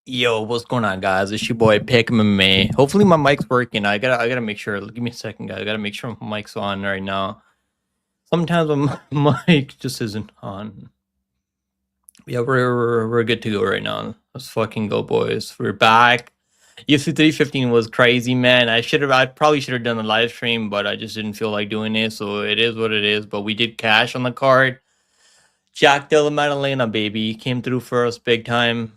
Yo, what's going on, guys? It's your boy Pick MMA. Hopefully my mic's working. I gotta make sure. Give me a second, guys. I gotta make sure my mic's on right now. Sometimes my mic just isn't on. Yeah, we're good to go right now. Let's fucking go, boys. We're back. UFC 315 was crazy, man. I probably should have done a live stream, but I just didn't feel like doing it. So it is what it is. But we did cash on the card. Jack Della Maddalena, baby, came through for us big time.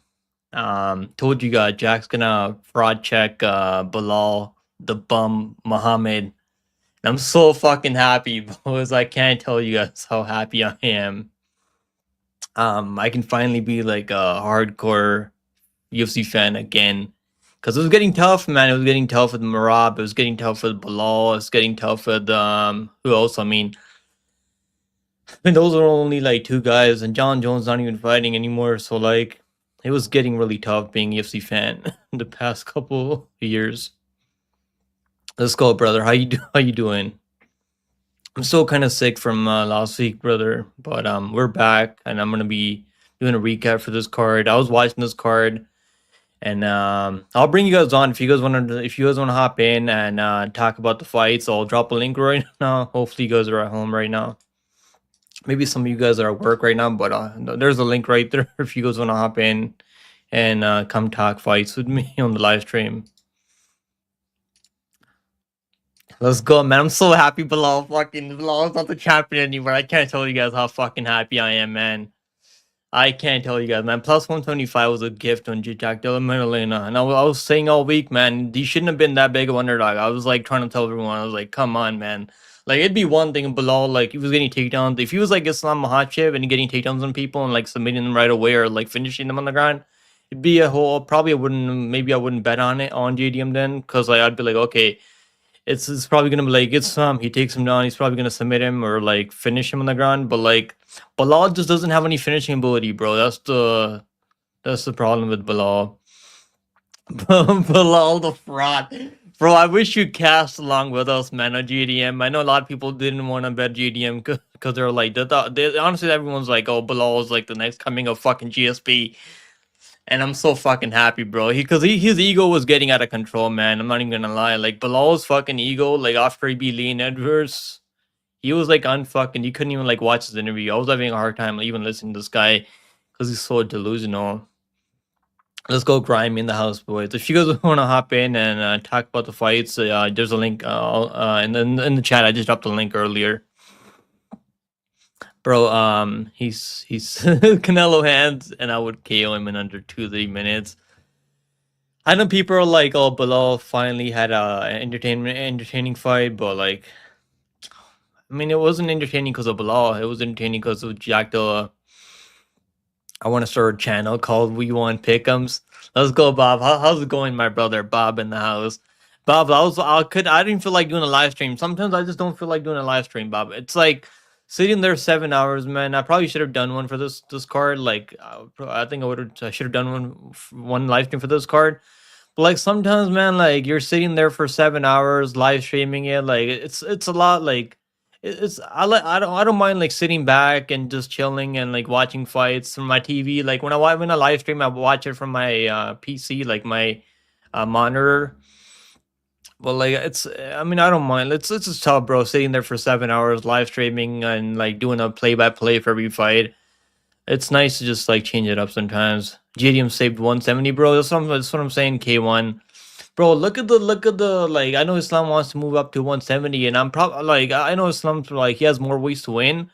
Told you guys, Jack's gonna fraud check Bilal, the bum, Muhammad. And I'm so fucking happy, boys. I can't tell you guys how happy I am. I can finally be like a hardcore UFC fan again. Cause it was getting tough, man. It was getting tough with Marab. It was getting tough with Bilal. It's getting tough with who else? I mean, those are only like two guys, and John Jones not even fighting anymore. So like, it was getting really tough being a UFC fan in the past couple years. Let's go, brother. How you doing? I'm still kind of sick from last week, brother, but we're back, and I'm gonna be doing a recap for this card. I was watching this card, and I'll bring you guys on if you guys want to hop in and talk about the fights. I'll drop a link right now. Hopefully, you guys are at home right now. Maybe some of you guys are at work right now, but there's a link right there if you guys want to hop in and come talk fights with me on the live stream. Let's go, man. I'm so happy Bilal is not the champion anymore. I can't tell you guys how fucking happy I am, man. I can't tell you guys, man. Plus 125 was a gift on Jack Della Maddalena. And I was saying all week, man, he shouldn't have been that big of an underdog. I was like trying to tell everyone, I was like, come on, man. Like, it'd be one thing if Bilal, like, he was getting takedowns. If he was like Islam Makhachev and getting takedowns on people and like submitting them right away or like finishing them on the ground, it'd be a whole, probably I wouldn't bet on it on JDM then. Cause like, I'd be like, okay, it's probably gonna be like he takes him down, he's probably gonna submit him or like finish him on the ground. But like Bilal just doesn't have any finishing ability, bro. That's the problem with Bilal. Bilal the fraud. Bro, I wish you cast along with us, man, on GDM. I know a lot of people didn't want to bet GDM because they're like, honestly, everyone's like, oh, Bilal is like the next coming of fucking GSP. And I'm so fucking happy, bro. His ego was getting out of control, man. I'm not even gonna lie. Like Bilal's fucking ego, like after he beat Leon Edwards, he was like unfucking. You couldn't even like watch his interview. I was having a hard time like, even listening to this guy because he's so delusional. Let's go grime in the house, boys. If you guys want to hop in and talk about the fights, there's a link in the chat. I just dropped the link earlier. Bro, he's Canelo hands, and I would KO him in under 2-3 minutes. I know people are like, oh, Bilal finally had a entertaining fight, but like, I mean, it wasn't entertaining because of Bilal. It was entertaining because of Jack Dilla. I want to start a channel called We Want Pick'ems. Let's go, Bob. How's it going, my brother? Bob in the house. Bob, I didn't feel like doing a live stream. Sometimes I just don't feel like doing a live stream, Bob. It's like sitting there 7 hours, man. I probably should have done one for this card. Like, I think I should have done one live stream for this card. But like sometimes, man, like you're sitting there for 7 hours live streaming it. Like it's a lot. Like I don't mind like sitting back and just chilling and like watching fights from my TV. Like when I live stream, I watch it from my PC, like my monitor. But like I mean, I don't mind. It's just tough, bro. Sitting there for 7 hours live streaming and like doing a play-by-play for every fight. It's nice to just like change it up sometimes. JDM saved 170, bro. That's what I'm saying. K1, bro. Look at the like. I know Islam wants to move up to 170, and I'm probably like I know Islam's like he has more ways to win.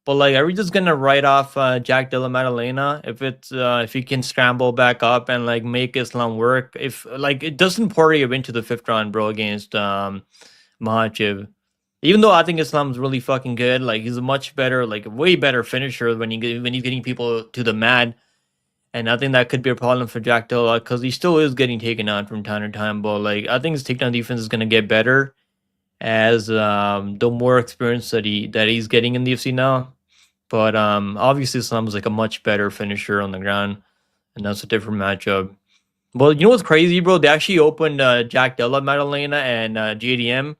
But like, are we just gonna write off Jack Della Maddalena if he can scramble back up and like make Islam work? If like it doesn't pour you into the fifth round, bro, against Makhachev. Even though I think Islam's really fucking good, like he's a much better, like way better finisher when he's getting people to the mat. And I think that could be a problem for Jack Dilla because he still is getting taken on from time to time. But like I think his takedown defense is gonna get better as the more experience that he's getting in the UFC now. But obviously Islam's like a much better finisher on the ground, and that's a different matchup. Well, you know what's crazy, bro? They actually opened Jack Della Maddalena and JDM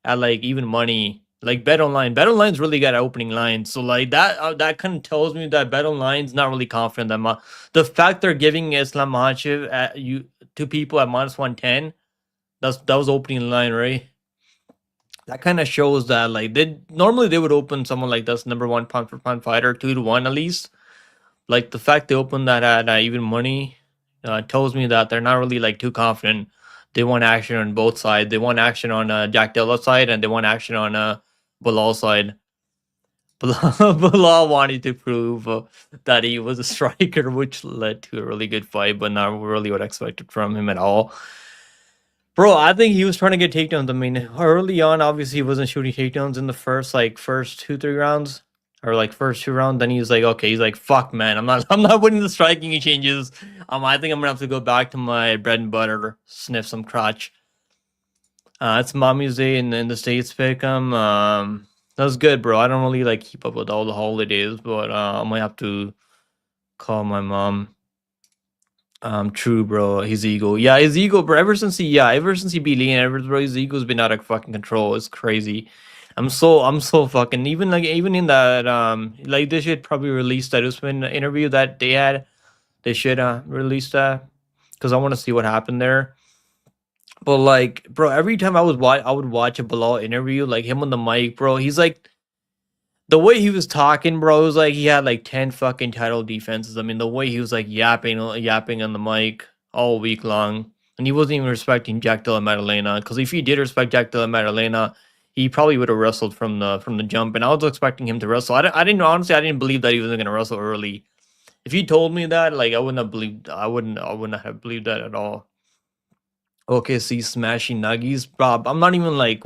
at like even money Like Bet Online's really got an opening line, so like that kind of tells me that Bet Online's not really confident that the fact they're giving Islam Makhachev at you to people at -110. That was opening line, right? That kind of shows that like they would open someone like this number one pound for pound fighter 2 to 1 at least. Like the fact they opened that at even money tells me that they're not really like too confident. They want action on both sides. They want action on Jack Dilla's side, and they want action on Bilal side. Bilal wanted to prove that he was a striker, which led to a really good fight, but not really what I expected from him at all. Bro, I think he was trying to get takedowns. I mean, early on, obviously, he wasn't shooting takedowns in the first 2, 3 rounds, or like first 2 rounds. Then he was like, okay, he's like, fuck, man, I'm not winning the striking exchanges. I think I'm gonna have to go back to my bread and butter, sniff some crotch. It's Mommy's Day in the States pick 'em. That was good, bro. I don't really like keep up with all the holidays, but I might have to call my mom. True, bro. His ego, yeah, his ego, bro. Ever since he beat Lee and Evers, bro, his ego's been out of fucking control. It's crazy. I'm so fucking even in that like they should probably release that Usman interview that they had. They should release that because I want to see what happened there. But like, bro, every time I would watch a Bilal interview, like him on the mic, bro. He's like the way he was talking, bro, it was like he had like 10 fucking title defenses. I mean, the way he was like yapping on the mic all week long. And he wasn't even respecting Jack Della Maddalena. Because if he did respect Jack Della Maddalena, he probably would have wrestled from the jump. And I was expecting him to wrestle. I didn't believe that he was gonna wrestle early. If he told me that, like I would not have believed that at all. Okay, see smashing nuggies. Bob, I'm not even like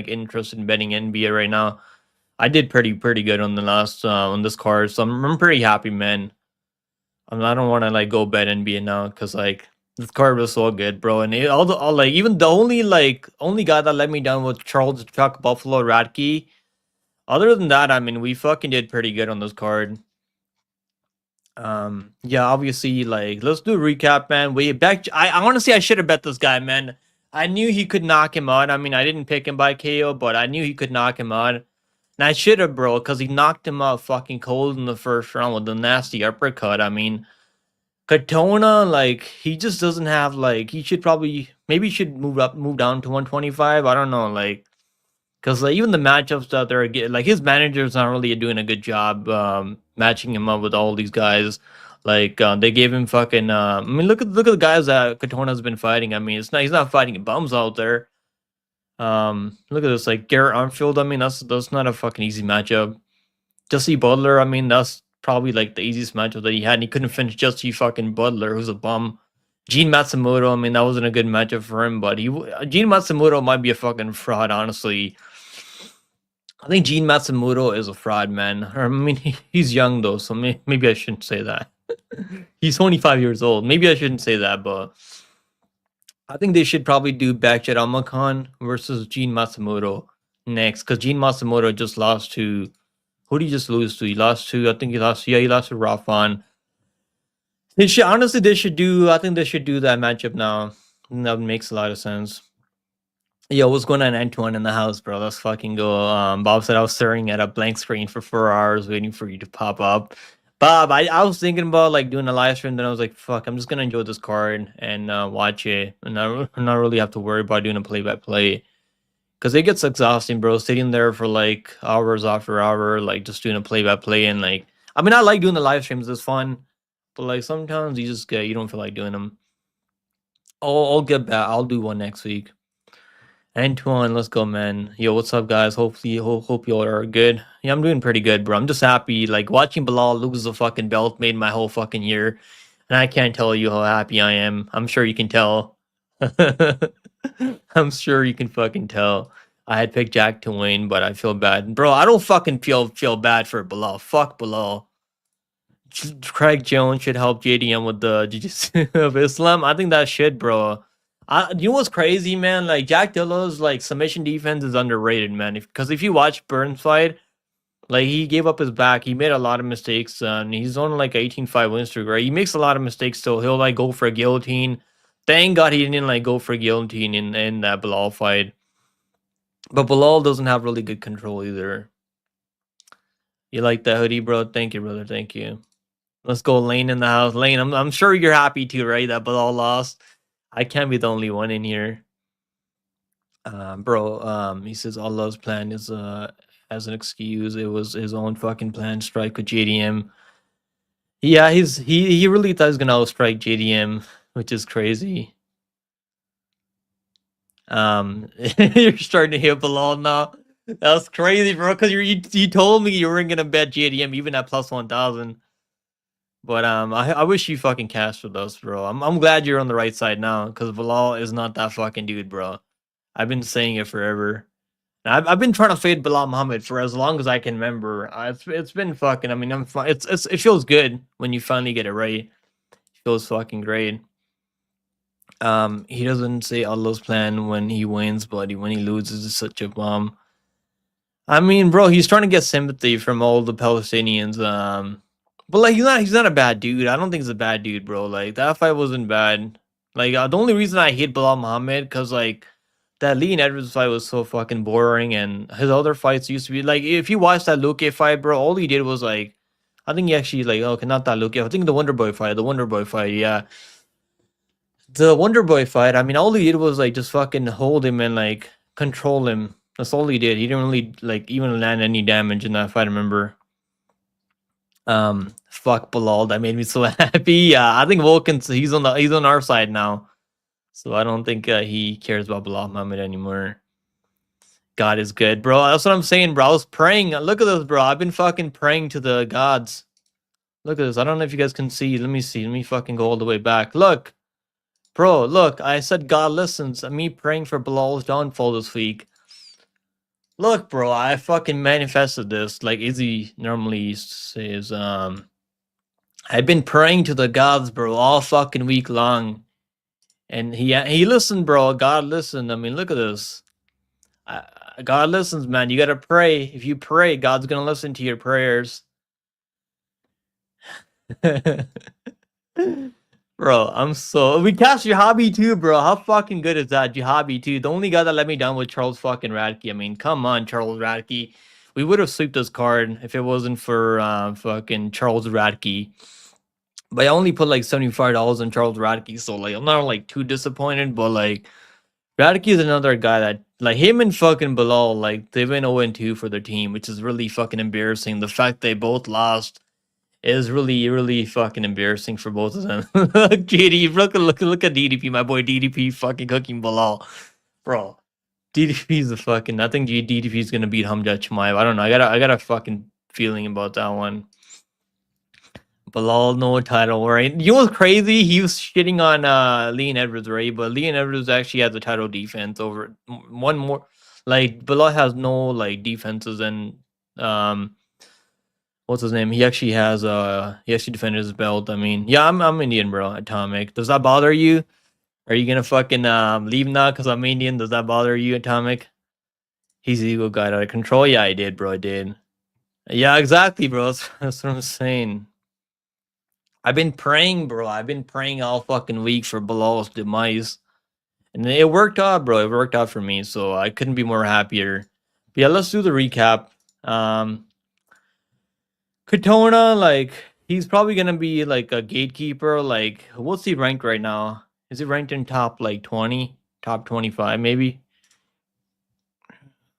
interested in betting NBA right now. I did pretty good on the last on this card, so I'm pretty happy, man. I don't want to like go bet NBA now because like this card was so good, bro. And all like even the only guy that let me down was Charles Chuck Buffalo Radke. Other than that, I mean, we fucking did pretty good on this card. Yeah, obviously, like let's do a recap, man. I honestly I should have bet this guy, man. I knew he could knock him out. I mean, I didn't pick him by KO, but I knew he could knock him out. And I should have, bro, because he knocked him out fucking cold in the first round with the nasty uppercut. I mean, Katona, like, he just doesn't have, like, maybe he should move down to 125. I don't know, like, because, like, even the matchups that they're getting, like, his manager's not really doing a good job matching him up with all these guys. Like, they gave him fucking, I mean, look at the guys that Katona's been fighting. I mean, he's not fighting bums out there. Look at this, like Garrett Armfield. I mean, that's not a fucking easy matchup. Jesse Butler. I mean, that's probably like the easiest matchup that he had, and he couldn't finish Jesse fucking Butler, who's a bum. Gene Matsumoto. I mean, that wasn't a good matchup for him, but Gene Matsumoto might be a fucking fraud. Honestly, I think Gene Matsumoto is a fraud, man. Or, I mean, he's young though, so maybe I shouldn't say that. He's 25 years old. Maybe I shouldn't say that, but I think they should probably do Backchat Amakan versus Gene Matsumoto next, because Gene Matsumoto just lost to, who did he just lose to? He lost to Rafan. They should I think they should do that matchup now. That makes a lot of sense. Yo, what's going on, Antoine in the house, bro? Let's fucking go. Bob said I was staring at a blank screen for 4 hours waiting for you to pop up. Bob, I was thinking about like doing a live stream, then I was like, fuck, I'm just gonna enjoy this card and watch it, and not really have to worry about doing a play-by-play. Because it gets exhausting, bro, sitting there for like hours after hour, like just doing a play-by-play, and like, I mean, I like doing the live streams, it's fun, but like sometimes you don't feel like doing them. I'll get back. I'll do one next week. Antoine, let's go, man. Yo, what's up, guys? Hopefully, hope y'all are good. Yeah, I'm doing pretty good, bro. I'm just happy. Like, watching Bilal lose the fucking belt made my whole fucking year. And I can't tell you how happy I am. I'm sure you can tell. I'm sure you can fucking tell. I had picked Jack to win, but I feel bad. Bro, I don't fucking feel bad for Bilal. Fuck Bilal. Craig Jones should help JDM with the Jiu-Jitsu of Islam. I think that should, bro. You know what's crazy, man? Like Jack Dilla's like submission defense is underrated, man. Because if you watch Burns fight, like he gave up his back, he made a lot of mistakes, and he's on like 18-5 win streak, right? He makes a lot of mistakes still. He'll like go for a guillotine. Thank God he didn't like go for a guillotine in that Bilal fight. But Bilal doesn't have really good control either. You like that hoodie, bro? Thank you, brother. Thank you. Let's go, Lane in the house. Lane, I'm sure you're happy too, right? That Bilal lost. I can't be the only one in here. Bro, he says Allah's plan is as an excuse. It was his own fucking plan, strike with JDM. Yeah, he really thought he was gonna outstrike JDM, which is crazy. You're starting to hit Bilal now. That's crazy, bro. Because you told me you weren't gonna bet JDM even at plus 1,000. But I wish you fucking cashed with us, bro. I'm glad you're on the right side now, because Bilal is not that fucking dude, bro. I've been saying it forever. I've been trying to fade Bilal Muhammad for as long as I can remember. It's been fucking. I mean, I'm fine. It feels good when you finally get it right. It feels fucking great. He doesn't say Allah's plan when he wins, but when he loses, it's such a bomb. I mean, bro, he's trying to get sympathy from all the Palestinians. But like, he's not a bad dude. I don't think he's a bad dude, bro. Like that fight wasn't bad. Like the only reason I hate Bilal Muhammad because like that Lee and Edwards fight was so fucking boring, and his other fights used to be like if you watch that Luque fight, bro, all he did was like, I think he actually like okay, not that Luque. I think the Wonder Boy fight, yeah. The Wonder Boy fight, I mean, all he did was like just fucking hold him and like control him. That's all he did. He didn't really like even land any damage in that fight. I remember. Fuck Bilal. That made me so happy. Yeah, I think Vulcan's he's on our side now, so I don't think he cares about Bilal Muhammad anymore. God is good, bro. That's what I'm saying, bro. I was praying. Look at this, bro. I've been fucking praying to the gods. Look at this. I don't know if you guys can see. Let me see. Let me fucking go all the way back. Look. Bro, look, I said God listens. Me praying for Bilal's downfall this week. Look, bro, I fucking manifested this. Like Izzy normally says, I've been praying to the gods, bro, all fucking week long. And he listened, bro. God listened. I mean, look at this. God listens, man. You gotta pray. If you pray, God's gonna listen to your prayers. Bro, I'm so we cast Jihabi too, bro. How fucking good is that? Jihabi too. The only guy that let me down was Charles fucking Radke. I mean, come on, Charles Radke. We would have swept this card if it wasn't for fucking Charles Radke. But I only put like $75 on Charles Radke, so like I'm not like too disappointed, but like Radke is another guy that like him and fucking Bilal, like they've been 0-2 for their team, which is really fucking embarrassing. The fact they both lost is really, really fucking embarrassing for both of them. JD, look at DDP, my boy DDP fucking cooking Bilal. Bro, DDP's a fucking, I think DDP's gonna beat Hamza Chimaev. I don't know. I got a fucking feeling about that one. Bilal, no title, right? You know what's crazy? He was shitting on Leon Edwards, right? But Leon Edwards actually has a title defense over one more. Like Bilal has no like defenses, and what's his name? He actually has he actually defended his belt. I mean, yeah, I'm Indian, bro. Atomic. Does that bother you? Are you gonna fucking leave now because I'm Indian? Does that bother you, Atomic? He's ego got out of control. Yeah, I did, bro. I did. Yeah, exactly, bro. That's what I'm saying. I've been praying, bro. I've been praying all fucking week for Bilal's demise. And it worked out, bro. It worked out for me. So I couldn't be more happier. But yeah, let's do the recap. Katona, like, he's probably gonna be like a gatekeeper. Like, what's he ranked right now? Is he ranked in top like 20? Top 25, maybe?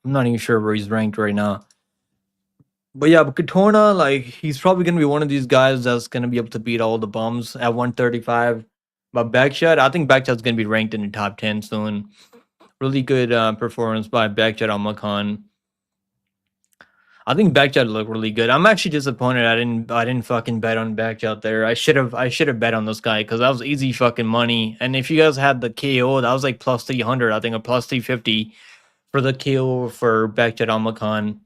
I'm not even sure where he's ranked right now. But yeah, but Katona, like, he's probably gonna be one of these guys that's gonna be able to beat all the bums at 135. But Backshot, I think Backshot's gonna be ranked in the top 10 soon. Really good performance by Backshot Almakan. I think Backshot looked really good. I'm actually disappointed I didn't fucking bet on Backshot there. I should have bet on this guy because that was easy fucking money. And if you guys had the KO, that was like plus 300, I think, or plus 350 for the KO for Backshot Almakan.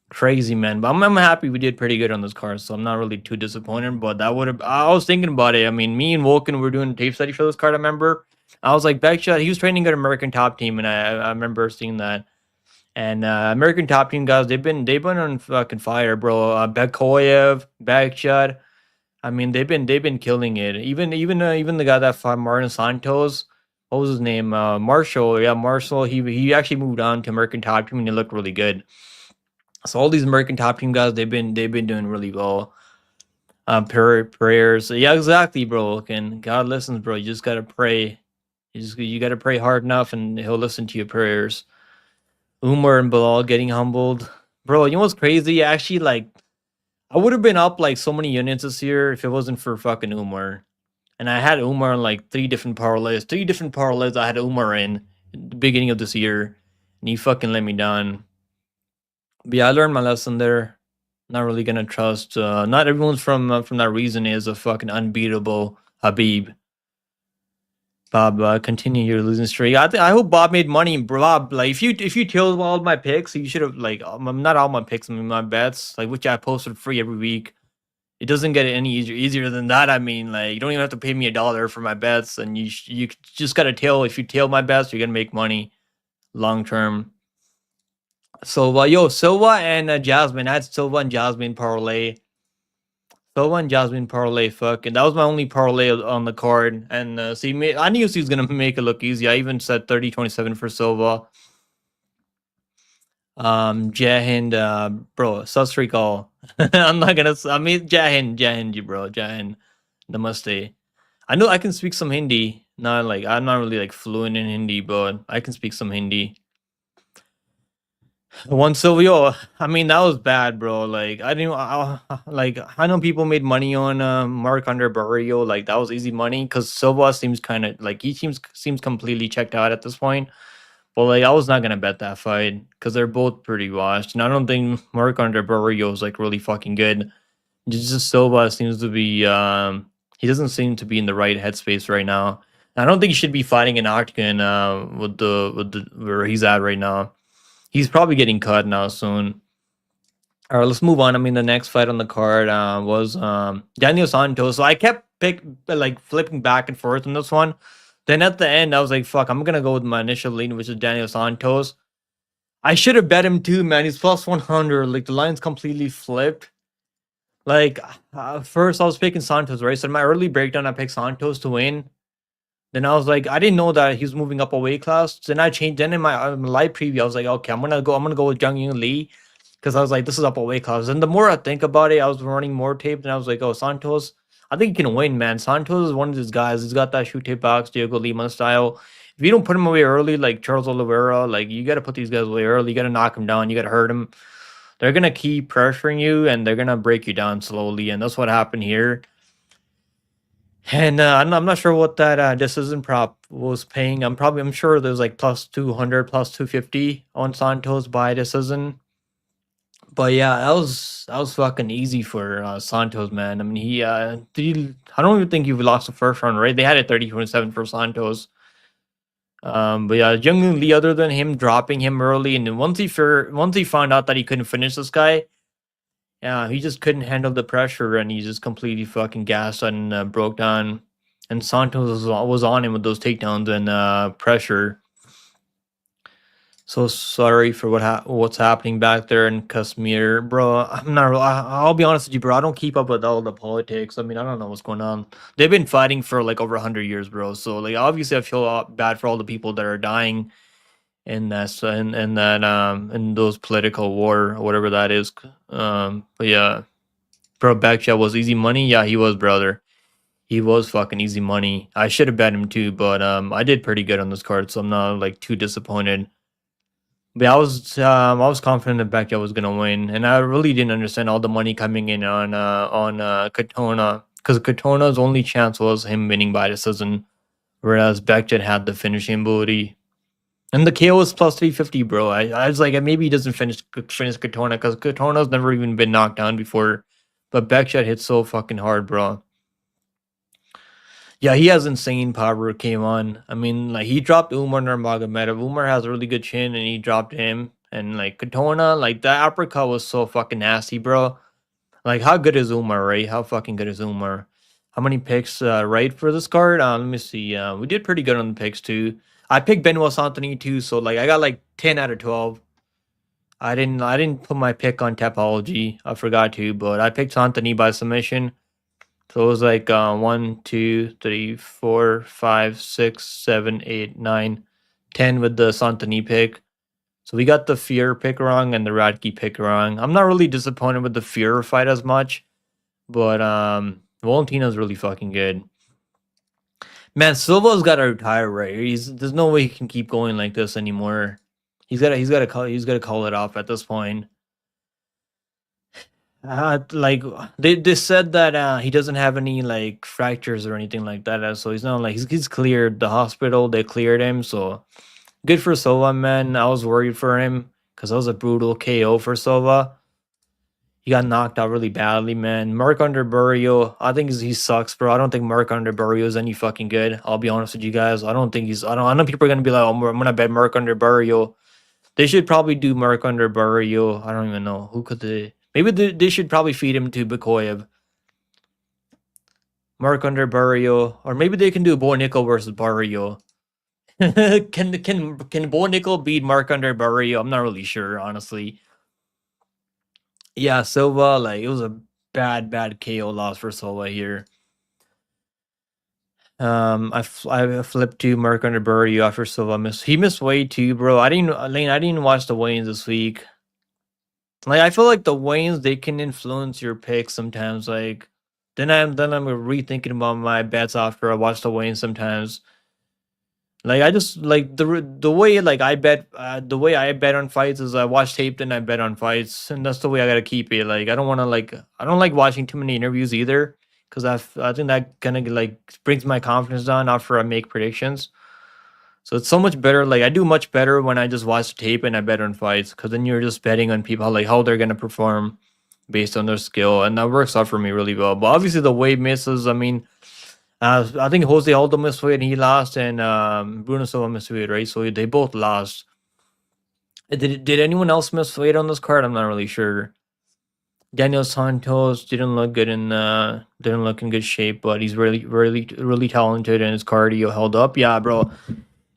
Crazy, man. But I'm happy we did pretty good on this card, so I'm not really too disappointed. But that would have, I was thinking about it. I mean, me and Vulcan were doing a tape study for this card, I remember. I was like, Backshot, he was training at American Top Team, and I remember seeing that. And American Top Team guys, they've been on fucking fire, bro. Bekoyev, Backshot. I mean, they've been killing it. Even the guy that fought Martin Santos. what was his name? Marshall. Yeah, Marshall. He actually moved on to American Top Team and he looked really good. So all these American Top Team guys, they've been doing really well. Prayers. Yeah, exactly, bro. And God listens, bro. You just gotta pray. You gotta pray hard enough, and He'll listen to your prayers. Umar and Bilal getting humbled, bro. You know what's crazy? Actually, like I would have been up like so many units this year if it wasn't for fucking Umar. And I had Umar in like three different parlays. Three different parlays I had Umar in the beginning of this year, and he fucking let me down. But yeah, I learned my lesson there. Not really gonna trust. Not everyone's from that reason is a fucking unbeatable Habib. Bob, continue your losing streak. I hope Bob made money, Bob. Like if you killed all my picks, you should have like not all my picks, I mean my bets, like which I posted free every week. It doesn't get any easier than that. I mean, like you don't even have to pay me $1 for my bets, and you just gotta tail. If you tail my bets, you're gonna make money long term. So Silva and Jasmine. I had Silva and Jasmine parlay. Silva and Jasmine parlay. Fucking that was my only parlay on the card. And I knew he was gonna make it look easy. I even said 30-27 for Silva. Jahind, bro, Sasrikal. I'm not gonna. I mean, Jahind, bro, Jahind. Namaste. I know I can speak some Hindi. Not like I'm not really like fluent in Hindi, but I can speak some Hindi. One Silvio, I mean that was bad, bro. Like I didn't, like I know people made money on Mark under Barrio. Like that was easy money because Silva seems kind of like he seems completely checked out at this point. But like I was not gonna bet that fight because they're both pretty washed, and I don't think Mark under Barrio is like really fucking good. Just Silva seems to be he doesn't seem to be in the right headspace right now. I don't think he should be fighting in octagon with the where he's at right now. He's probably getting cut now soon. All right, let's move on. I mean, the next fight on the card was Daniel Santos. So I kept like flipping back and forth on this one. Then at the end, I was like, "Fuck, I'm gonna go with my initial lean, which is Daniel Santos." I should have bet him too, man. He's plus 100. Like the line's completely flipped. Like first, I was picking Santos, right? So in my early breakdown, I picked Santos to win. Then I was like, I didn't know that he was moving up a weight class. Then I changed. Then in my live preview, I was like, okay, I'm gonna go with Jung Yoon Lee because I was like, this is up a weight class. And the more I think about it, I was running more tape, and I was like, oh, Santos, I think he can win, man. Santos is one of these guys. He's got that shoot tape box, Diego Lima style. If you don't put him away early, like Charles Oliveira, like you got to put these guys away early. You got to knock him down. You got to hurt him. They're gonna keep pressuring you, and they're gonna break you down slowly. And that's what happened here. And I'm not sure what that decision prop was paying. I'm sure there's like plus 200, plus 250 on Santos by decision. But yeah, that was fucking easy for Santos, man. I mean, I don't even think he lost the first round, right? They had it 30-27 for Santos. But yeah, Jung Lee, other than him dropping him early, and then once he found out that he couldn't finish this guy, yeah, he just couldn't handle the pressure, and he just completely fucking gassed and broke down. And Santos was on him with those takedowns and pressure. So sorry for what's happening back there in Kashmir, bro. I'm not. I'll be honest with you, bro. I don't keep up with all the politics. I mean, I don't know what's going on. They've been fighting for like over 100 years, bro. So like, obviously, I feel bad for all the people that are dying in that in those political war or whatever that is. But yeah, bro, Backshot was easy money. Yeah, he was, brother. He was fucking easy money. I should have bet him too, but I did pretty good on this card, so I'm not like too disappointed. But yeah, I was confident that Backshot was gonna win, and I really didn't understand all the money coming in on Katona, because Katona's only chance was him winning by decision, whereas Backshot had the finishing ability. And the KO was plus 350, bro. I was like, maybe he doesn't finish Katona because Katona's never even been knocked down before. But Backshot hit so fucking hard, bro. Yeah, he has insane power, came on. I mean, like, he dropped Umar Nurmagomedov. Umar has a really good chin, and he dropped him. And, like, Katona, like, that uppercut was so fucking nasty, bro. Like, how good is Umar, right? How fucking good is Umar? How many picks right for this card? Let me see. We did pretty good on the picks, too. I picked Benoit Saint-Denis too, so like I got like 10 out of 12. I didn't put my pick on Tapology. I forgot to, but I picked Saint-Denis by submission. So it was like 1, 2, 3, 4, 5, 6, 7, 8, 9, 10 with the Santani pick. So we got the Fear pick wrong and the Radke pick wrong. I'm not really disappointed with the Fear fight as much, but Valentino's really fucking good. Man, Silva's got to retire, right? There's no way he can keep going like this anymore. He's got to call it off at this point. Like they said that he doesn't have any like fractures or anything like that, so he's not like he's cleared the hospital. They cleared him, so good for Silva, man. I was worried for him because that was a brutal KO for Silva. He got knocked out really badly, man. Mark Underburio, I think he sucks, bro. I don't think Mark Underburio is any fucking good. I'll be honest with you guys. I don't think he's. I know people are gonna be like, "Oh, I'm gonna bet Mark Underburio." They should probably do Mark Underburio. I don't even know who could they. Maybe they should probably feed him to Bikoyev. Mark Underburio, or maybe they can do Bo Nickel versus Barrio. Can Bo Nickel beat Mark Underburio? I'm not really sure, honestly. Yeah, Silva, like it was a bad KO loss for Silva here. I flipped to Mark Underbury after Silva missed. He missed weight too, bro. I didn't watch the weigh-ins this week. Like I feel like the weigh-ins they can influence your picks sometimes. Like then I'm rethinking about my bets after I watch the weigh-ins sometimes. Like I just like the way like the way I bet on fights is I watch tape then I bet on fights and that's the way I gotta keep it. Like I don't like watching too many interviews either because I think that kind of like brings my confidence down after I make predictions. So it's so much better. Like I do much better when I just watch the tape and I bet on fights because then you're just betting on people like how they're gonna perform based on their skill and that works out for me really well. But obviously the weight misses. I mean. I think Jose Aldo missed weight and he lost, and Bruno Silva missed weight, right? So they both lost. Did anyone else miss weight on this card? I'm not really sure. Daniel Santos didn't look in good shape, but he's really talented and his cardio held up. Yeah, bro.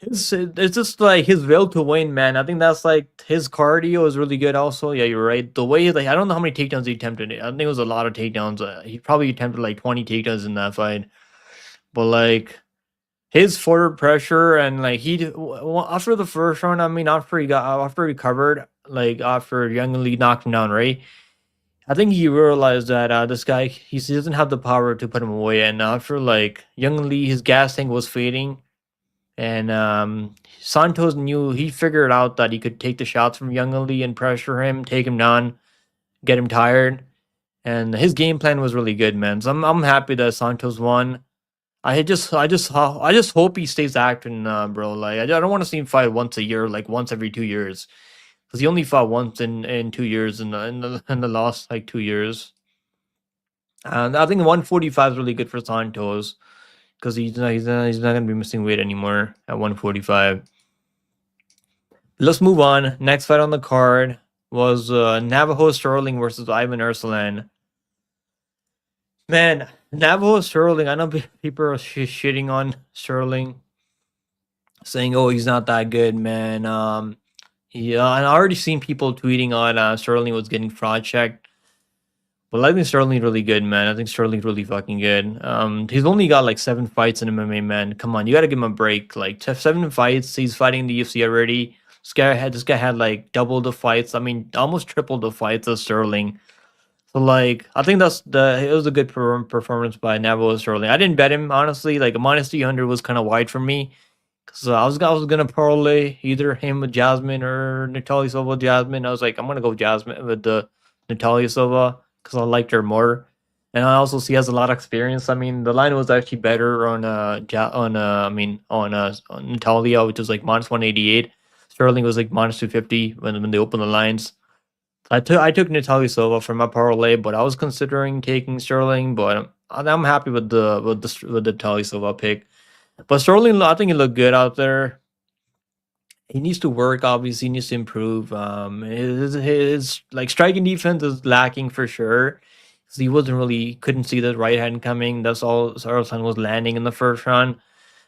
It's just like his will to win, man. I think that's like his cardio is really good. Also, yeah, you're right. The way like I don't know how many takedowns he attempted. I think it was a lot of takedowns. He probably attempted like 20 takedowns in that fight. But like his forward pressure and like after the first round, I mean after he recovered, like after Young Lee knocked him down, right? I think he realized that this guy he doesn't have the power to put him away, and after like Young Lee, his gas tank was fading, and Santos knew he figured out that he could take the shots from Young Lee and pressure him, take him down, get him tired, and his game plan was really good, man. So I'm happy that Santos won. I just hope he stays active, bro. Like I don't want to see him fight once a year, like once every 2 years, because he only fought once in 2 years in the last like 2 years. And I think 145 is really good for Santos because he's not gonna be missing weight anymore at 145. Let's move on. Next fight on the card was Navajo Sterling versus Ivan Ursulan. Man, Navajo Sterling. I know people are shitting on Sterling, saying, "Oh, he's not that good, man." Yeah, I already seen people tweeting on Sterling was getting fraud checked, but I think Sterling's really good, man. I think Sterling's really fucking good. He's only got like 7 fights in MMA, man. Come on, you got to give him a break. Like 7 fights, he's fighting in the UFC already. This guy had like double the fights. I mean, almost triple the fights as Sterling. So like, I think it was a good performance by Navajo Sterling. I didn't bet him honestly. Like a minus 300 was kind of wide for me because I was gonna parlay either him with Jasmine or Natalia Silva with Jasmine. I was like, I'm gonna go Jasmine with the Natalia Silva because I liked her more, and I also see has a lot of experience. I mean, the line was actually better on on Natalia, which was like minus 188. Sterling was like minus 250 when they opened the lines. I took Natalia Silva for my parlay, but I was considering taking Sterling. But I'm happy with the Natalia Silva pick. But Sterling, I think he looked good out there. He needs to work. Obviously, he needs to improve. His like striking defense is lacking for sure. 'Cause he couldn't see the right hand coming. That's all Arslan was landing in the first round.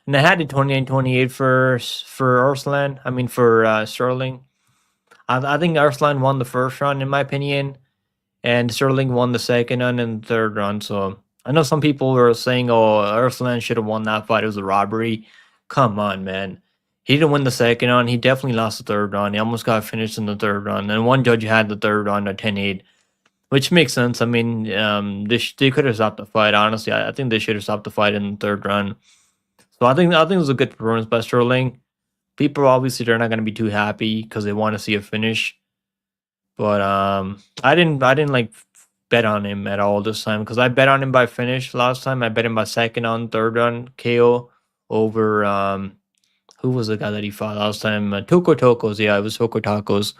And I had it 29-28 for Arslan. I mean for Sterling. I think Arslan won the first round in my opinion, and Sterling won the second round and third round. So I know some people were saying, "Oh, Arslan should have won that fight. It was a robbery." Come on, man. He didn't win the second round. He definitely lost the third round. He almost got finished in the third round. And one judge had the third round at 10-8, which makes sense. I mean, they could have stopped the fight. Honestly, I think they should have stopped the fight in the third round. So I think it was a good performance by Sterling. People obviously they're not going to be too happy because they want to see a finish. But I didn't like bet on him at all this time because I bet on him by finish last time. I bet him by second on third on KO over who was the guy that he fought last time? Toko Tokos. Yeah, it was Toko Tacos.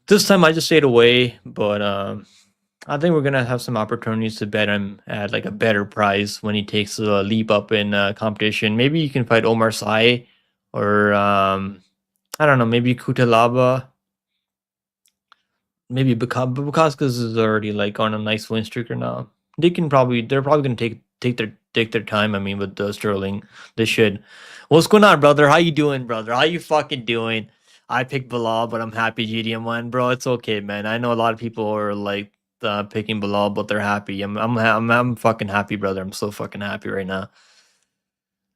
This time I just stayed away, but I think we're gonna have some opportunities to bet him at like a better price when he takes a leap up in competition. Maybe you can fight Omar Sy or I don't know, maybe Kutalaba. Maybe Bukaskas is already like on a nice win streak or now. They're probably gonna take their time. I mean, with Sterling, they should. What's going on, brother? How you doing, brother? How you fucking doing? I picked Bilal, but I'm happy GDM won, bro. It's okay, man. I know a lot of people are like picking Bilal, but they're happy. I'm fucking happy, brother. I'm so fucking happy right now.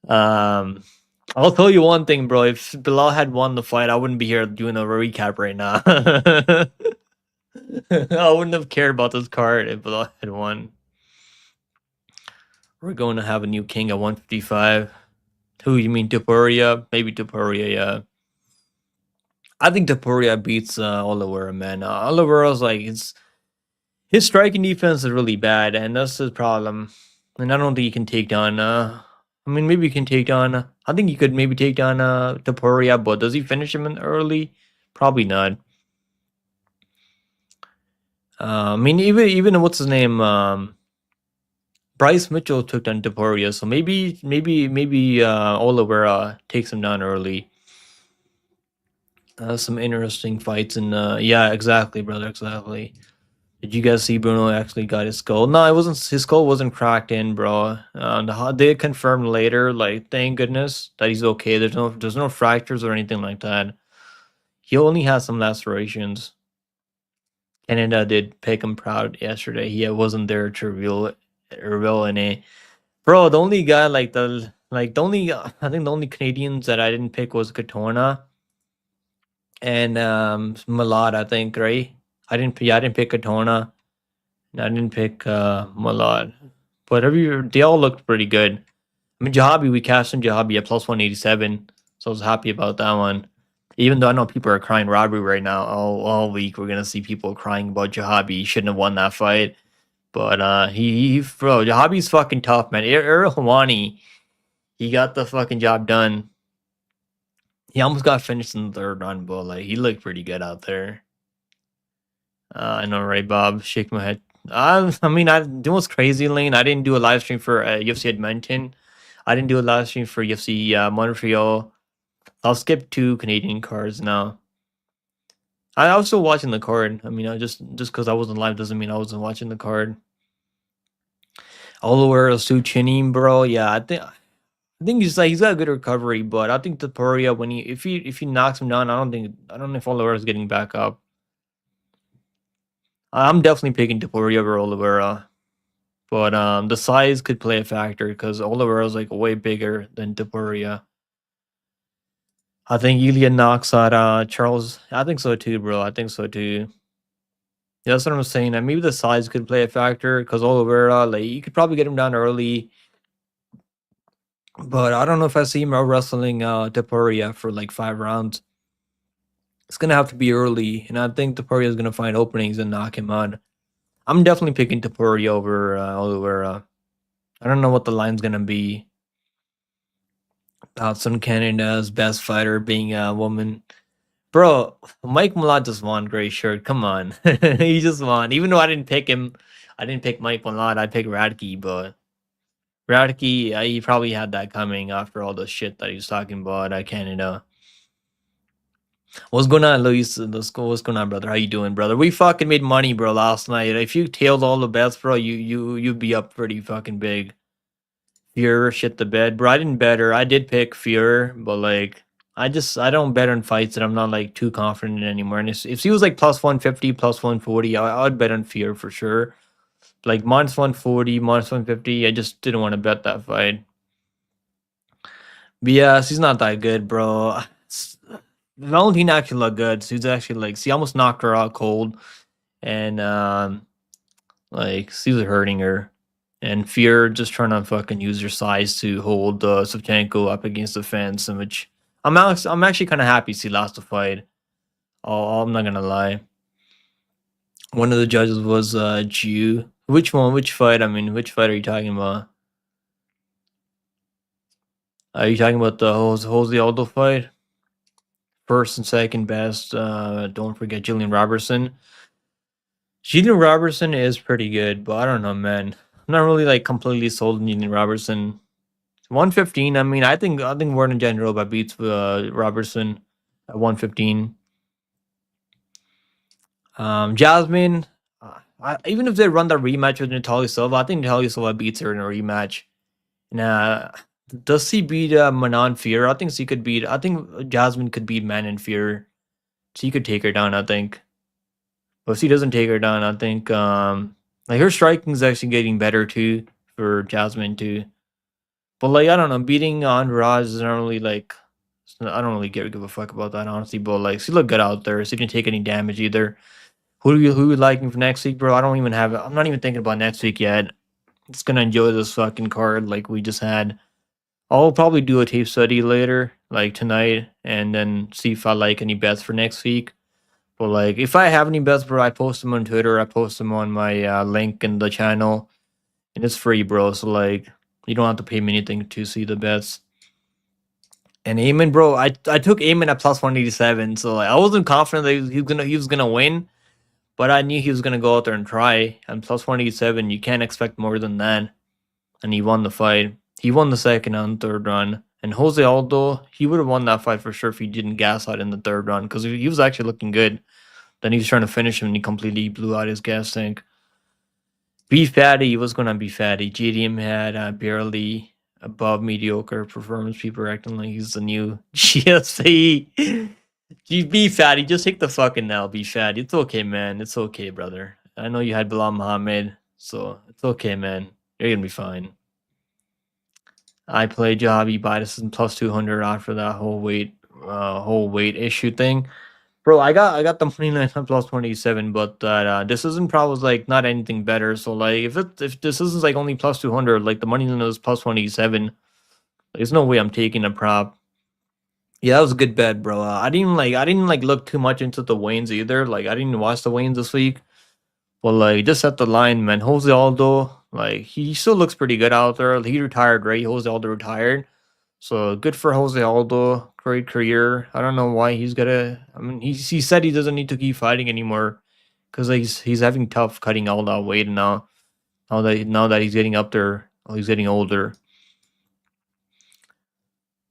Um, I'll tell you one thing, bro. If Bilal had won the fight, I wouldn't be here doing a recap right now. I wouldn't have cared about this card if Bilal had won. We're going to have a new king at 155. Who you mean, Topuria? Maybe Topuria, yeah. I think Topuria beats Oliveira, man. Oliveira's like his striking defense is really bad, and that's the problem. And I don't think he can take down. I mean, maybe he can take down. I think he could maybe take down Topuria, but does he finish him in early? Probably not. I mean, even what's his name? Bryce Mitchell took down Topuria, so maybe Oliveira takes him down early. Some interesting fights, and yeah, exactly, brother, exactly. Did you guys see Bruno actually got his skull? No, it wasn't. His skull wasn't cracked in, bro. They confirmed later, like, thank goodness that he's okay. There's no fractures or anything like that. He only has some lacerations. Canada did pick him proud yesterday. He wasn't there to reveal any. Bro, the only guy I think the only Canadians that I didn't pick was Katona and Malad, I think, right? I didn't pick Katona. I didn't pick Malad. But they all looked pretty good. I mean, Jahabi, we cashed in Jahabi at plus 187, so I was happy about that one. Even though I know people are crying robbery right now, all week we're gonna see people crying about Jahabi. He shouldn't have won that fight. But bro, Jahabi's fucking tough, man. Errol Hawani, he got the fucking job done. He almost got finished in the third round, but like he looked pretty good out there. I know, right, Bob? Shake my head. I mean, it was crazy, Lane. I didn't do a live stream for UFC Edmonton. I didn't do a live stream for UFC Montreal. I'll skip 2 Canadian cards now. I was still watching the card. I mean, I just because I wasn't live doesn't mean I wasn't watching the card. Oliver is too chinny, bro. Yeah, I think he's got a good recovery, but I think Topuria if he knocks him down, I don't know if Oliver is getting back up. I'm definitely picking Topuria over Oliveira. But the size could play a factor because Oliveira is like way bigger than Topuria. I think Ilya knocks out Charles. I think so too, bro. I think so too. Yeah, that's what I'm saying. And maybe the size could play a factor because Oliveira, like, you could probably get him down early. But I don't know if I see him out wrestling Topuria for like 5 rounds. It's gonna have to be early, and I think Topuria is gonna find openings and knock him out. I'm definitely picking Topuria over Oliveira. I don't know what the line's gonna be. Some Canada's best fighter being a woman. Bro, Mike Malott just won, gray shirt. Come on. He just won. Even though I didn't pick him, I didn't pick Mike Malott. I picked Radke, but Radke, he probably had that coming after all the shit that he was talking about at Canada. What's going on, Luis? What's going on, brother? How you doing, brother? We fucking made money, bro, last night. If you tailed all the bets, bro, you'd be up pretty fucking big. Fear shit the bed, bro. I didn't bet her. I did pick Fear, but like I don't bet on fights that I'm not like too confident in anymore. And if she was like plus 150, plus 140, I'd bet on Fear for sure. Like minus 140, minus 150. I just didn't want to bet that fight. But yeah, she's not that good, bro. Valentina actually looked good. She's actually like she almost knocked her out cold, and like she was hurting her. And Fear just trying to fucking use her size to hold Savchenko up against the fence, and which I'm actually kind of happy she lost the fight. Oh, I'm not gonna lie. One of the judges was Jew. Which one? Which fight? I mean, which fight are you talking about? Are you talking about the Jose Aldo fight? First and second best. Don't forget Jillian Robertson. Jillian Robertson is pretty good, but I don't know, man. I'm not really like completely sold on Jillian Robertson. 115. I mean, I think Warren General beats Robertson at 115. Jasmine. Even if they run the rematch with Natalia Silva, I think Natalia Silva beats her in a rematch. Nah, does she beat Manon Fear? I think she could beat. I think Jasmine could beat Manon Fear. She could take her down. I think. But if she doesn't take her down, I think like her striking is actually getting better too for Jasmine too. But like I don't know, beating Andrade is not really like I don't really give a fuck about that honestly. But like she looked good out there. She didn't take any damage either. Who you liking for next week, bro? I don't even have it. I'm not even thinking about next week yet. Just gonna enjoy this fucking card like we just had. I'll probably do a tape study later, like tonight, and then see if I like any bets for next week. But like, if I have any bets, bro, I post them on Twitter. I post them on my link in the channel, and it's free, bro. So like, you don't have to pay me anything to see the bets. And Eamon, bro, I took Eamon at plus 187, so like, I wasn't confident that he was gonna win, but I knew he was gonna go out there and try. And plus 187, you can't expect more than that. And he won the fight. He won the second and third round. And Jose Aldo, he would have won that fight for sure if he didn't gas out in the third round because he was actually looking good. Then he was trying to finish him and he completely blew out his gas tank. Be Fatty was going to be Fatty. GDM had barely above mediocre performance. People are acting like he's the new GSP. Be Fatty, just take the fucking L. Be Fatty. It's okay, man. It's okay, brother. I know you had Bilal Muhammad, so it's okay, man. You're going to be fine. I played Javi Biden plus 200 after that whole weight issue thing. Bro, I got the money line on plus 27, but this isn't probably like not anything better. So like if this isn't like only plus 200, like the money line is plus 27, there's no way I'm taking a prop. Yeah, that was a good bet, bro. I didn't look too much into the Waynes either. Like I didn't watch the Waynes this week. But like just at the line, man, Jose Aldo, like he still looks pretty good out there. He retired, right? Jose Aldo retired. So good for Jose Aldo. Great career. I don't know why he's gonna. I mean, he said he doesn't need to keep fighting anymore because like, he's having tough cutting all that weight now. Now that he's getting up there, he's getting older.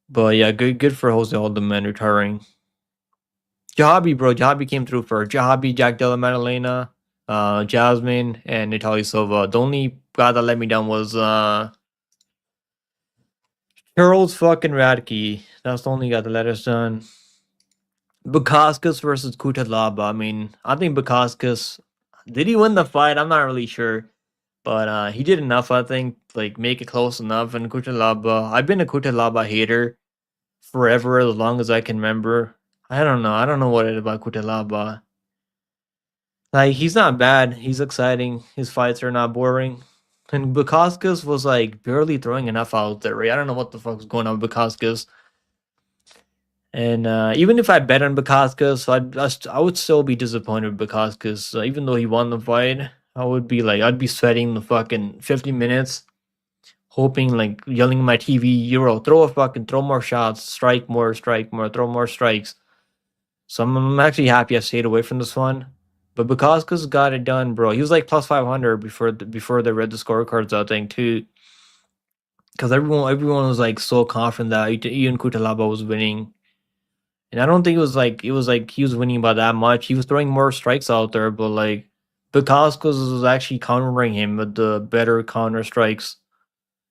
But yeah, good for Jose Aldo, man, retiring. Jahabi, bro, Jahabi came through for Jahabi, Jack Della Maddalena, Jasmine, and Natalia Silva. The only guy that let me down was Charles fucking Radke. That's the only guy that let us down. Bukaskas versus Kutalaba. I mean, I think Bukaskas did he win the fight? I'm not really sure. But he did enough, I think, like make it close enough. And Kutalaba, I've been a Kutalaba hater forever, as long as I can remember. I don't know. I don't know what it is about Kutalaba. Like he's not bad. He's exciting. His fights are not boring. And Bukaskas was like barely throwing enough out there. Right? I don't know what the fuck's going on with Bukaskas. And even if I bet on Bukaskas, I would still be disappointed with Bukaskas. Even though he won the fight, I'd be sweating the fucking 50 minutes, hoping like yelling at my TV, Euro, throw more shots, strike more, throw more strikes. So I'm actually happy I stayed away from this one. But Bukaskas got it done, bro. He was like plus 500 before they read the scorecards out thing too. Because everyone was like so confident that Ian Kutalaba was winning. And I don't think it was like he was winning by that much. He was throwing more strikes out there, but like Bukaskas was actually countering him with the better counter strikes.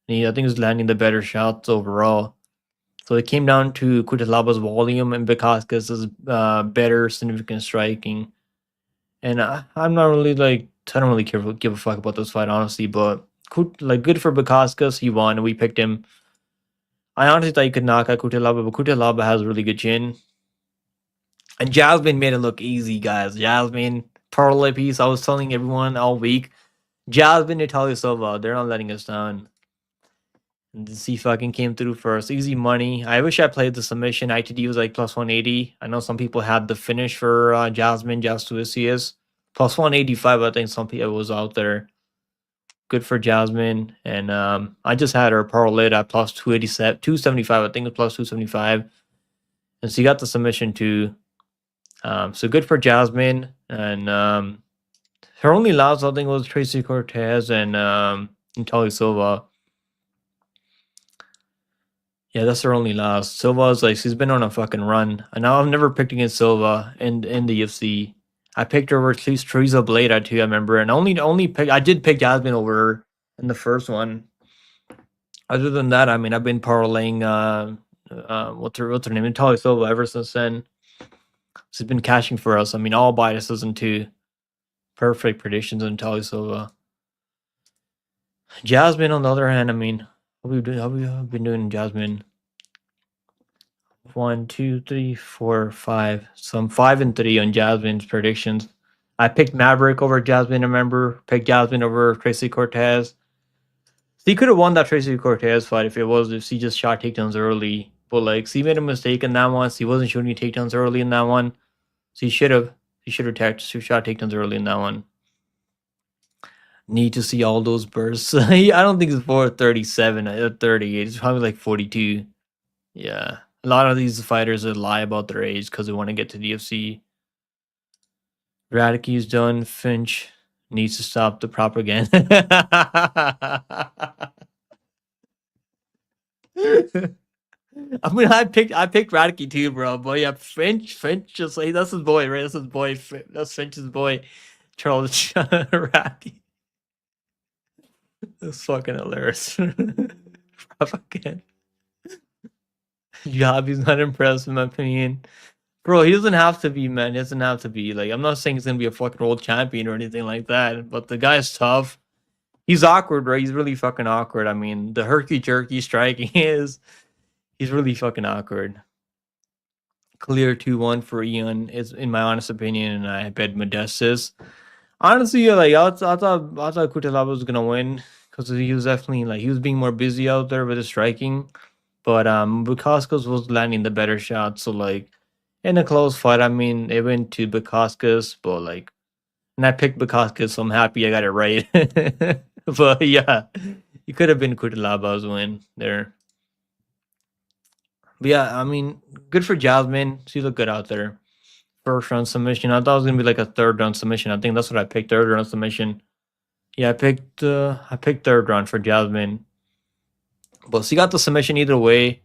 And I think he was landing the better shots overall. So it came down to Kutalaba's volume and Bukaskas' better significant striking. And I'm not really like I don't really give a fuck about this fight, honestly. But like good for Bukaskas. He won. We picked him. I honestly thought he could knock out Kutelaba, but Kutelaba has a really good chin. And Jasmine made it look easy, guys. Jasmine, parlay piece. I was telling everyone all week. Jasmine, Natalia Silva, they're not letting us down. And he fucking came through first. Easy money. I wish I played the submission. ITD was like plus 180. I know some people had the finish for Jasmine, Jastuisius. Plus 185, I think some people was out there. Good for Jasmine. And I just had her parlay at plus 287, 275. I think it was plus 275. And so you got the submission too. So good for Jasmine. And her only loss, I think, was Tracy Cortez and Natalia Silva. Yeah, that's her only loss. Silva's like, she's been on a fucking run. And now I've never picked against Silva in the UFC. I picked her over Teresa Bleda too, I remember. And I did pick Jasmine over her in the first one. Other than that, I mean, I've been parlaying what's her name? Natalia Silva ever since then. She's been cashing for us. I mean, all biases into perfect predictions on Natalia Silva. Jasmine, on the other hand, I mean, how we been doing Jasmine? 1, 2, 3, 4, 5. So I'm 5-3 on Jasmine's predictions. I picked Maverick over Jasmine, remember? Picked Jasmine over Tracy Cortez. She could have won that Tracy Cortez fight if she just shot takedowns early. But like, she made a mistake in that one. She wasn't shooting takedowns early in that one. She should have shot takedowns early in that one. Need to see all those bursts. I don't think it's 437, 38. It's probably like 42. Yeah. A lot of these fighters lie about their age because they want to get to the UFC. Radicke's done. Finch needs to stop the propaganda. I mean, I picked Radicke too, bro. But yeah, Finch just like that's his boy, right? That's his boy. That's Finch's boy, Charles Radicke. That's fucking hilarious. Propaganda. Job, he's not impressed in my opinion. Bro, he doesn't have to be, man. He doesn't have to be. Like, I'm not saying he's gonna be a fucking world champion or anything like that, but the guy's tough. He's awkward, right? He's really fucking awkward. I mean, the herky-jerky striking he's really fucking awkward. Clear 2-1 for Ian is, in my honest opinion, and I bet Modestus. Honestly, like, I thought Kutelaba was gonna win because he was definitely, like, he was being more busy out there with his striking. But Bukaskas was landing the better shot. So like in a close fight, I mean it went to Bukaskas, but like, and I picked Bukaskas, so I'm happy I got it right. But yeah, it could have been Kutelaba's win there. But yeah, I mean, good for Jasmine. She looked good out there. First round submission. I thought it was gonna be like a third round submission. I think that's what I picked. Third round submission. Yeah, I picked third round for Jasmine. But she got the submission either way.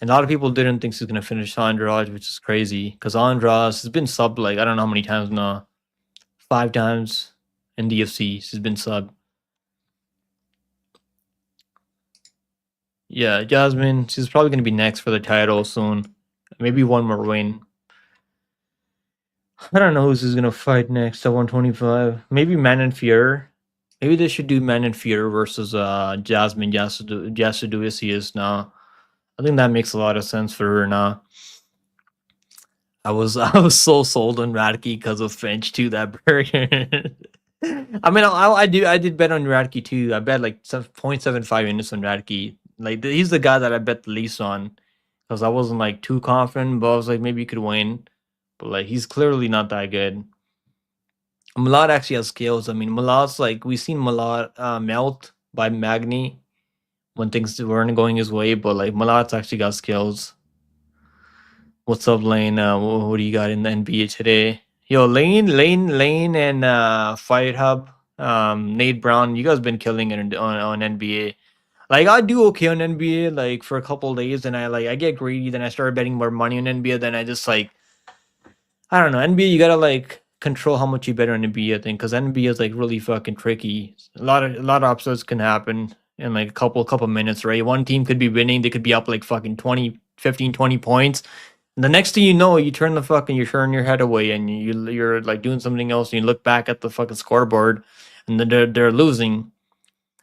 And a lot of people didn't think she's going to finish Andrade, which is crazy. Because Andrade has been subbed, like, I don't know how many times now. 5 times in the UFC. She's been subbed. Yeah, Jasmine, she's probably going to be next for the title soon. Maybe one more win. I don't know who's going to fight next at 125. Maybe Manon Fier. Maybe they should do Manon Fier versus Jasmine Jastuisius now. I think that makes a lot of sense for her now. I was so sold on Radicke because of Finch too. That burger. I mean, I did bet on Radicke too. I bet like 0.75 units on Radicke. Like he's the guy that I bet the least on because I wasn't like too confident, but I was like maybe he could win. But like he's clearly not that good. Malad actually has skills. I mean, Malad's like we've seen Malad melt by Magny when things weren't going his way, but like Malad's actually got skills. What's up, Lane? What do you got in the NBA today? Yo, Lane, and Fight Hub, Nate Brown, you guys been killing it on NBA. Like I do okay on NBA, like for a couple of days, and I get greedy. Then I started betting more money on NBA. Then I just like, I don't know, NBA. You gotta like control how much you bet on NBA. I think because NBA is like really fucking tricky. A lot of upsets can happen in like a couple minutes, right? One team could be winning, they could be up like fucking 20, 15, 20 points. The next thing you know, you turn your head away and you're like doing something else and you look back at the fucking scoreboard and then they're losing.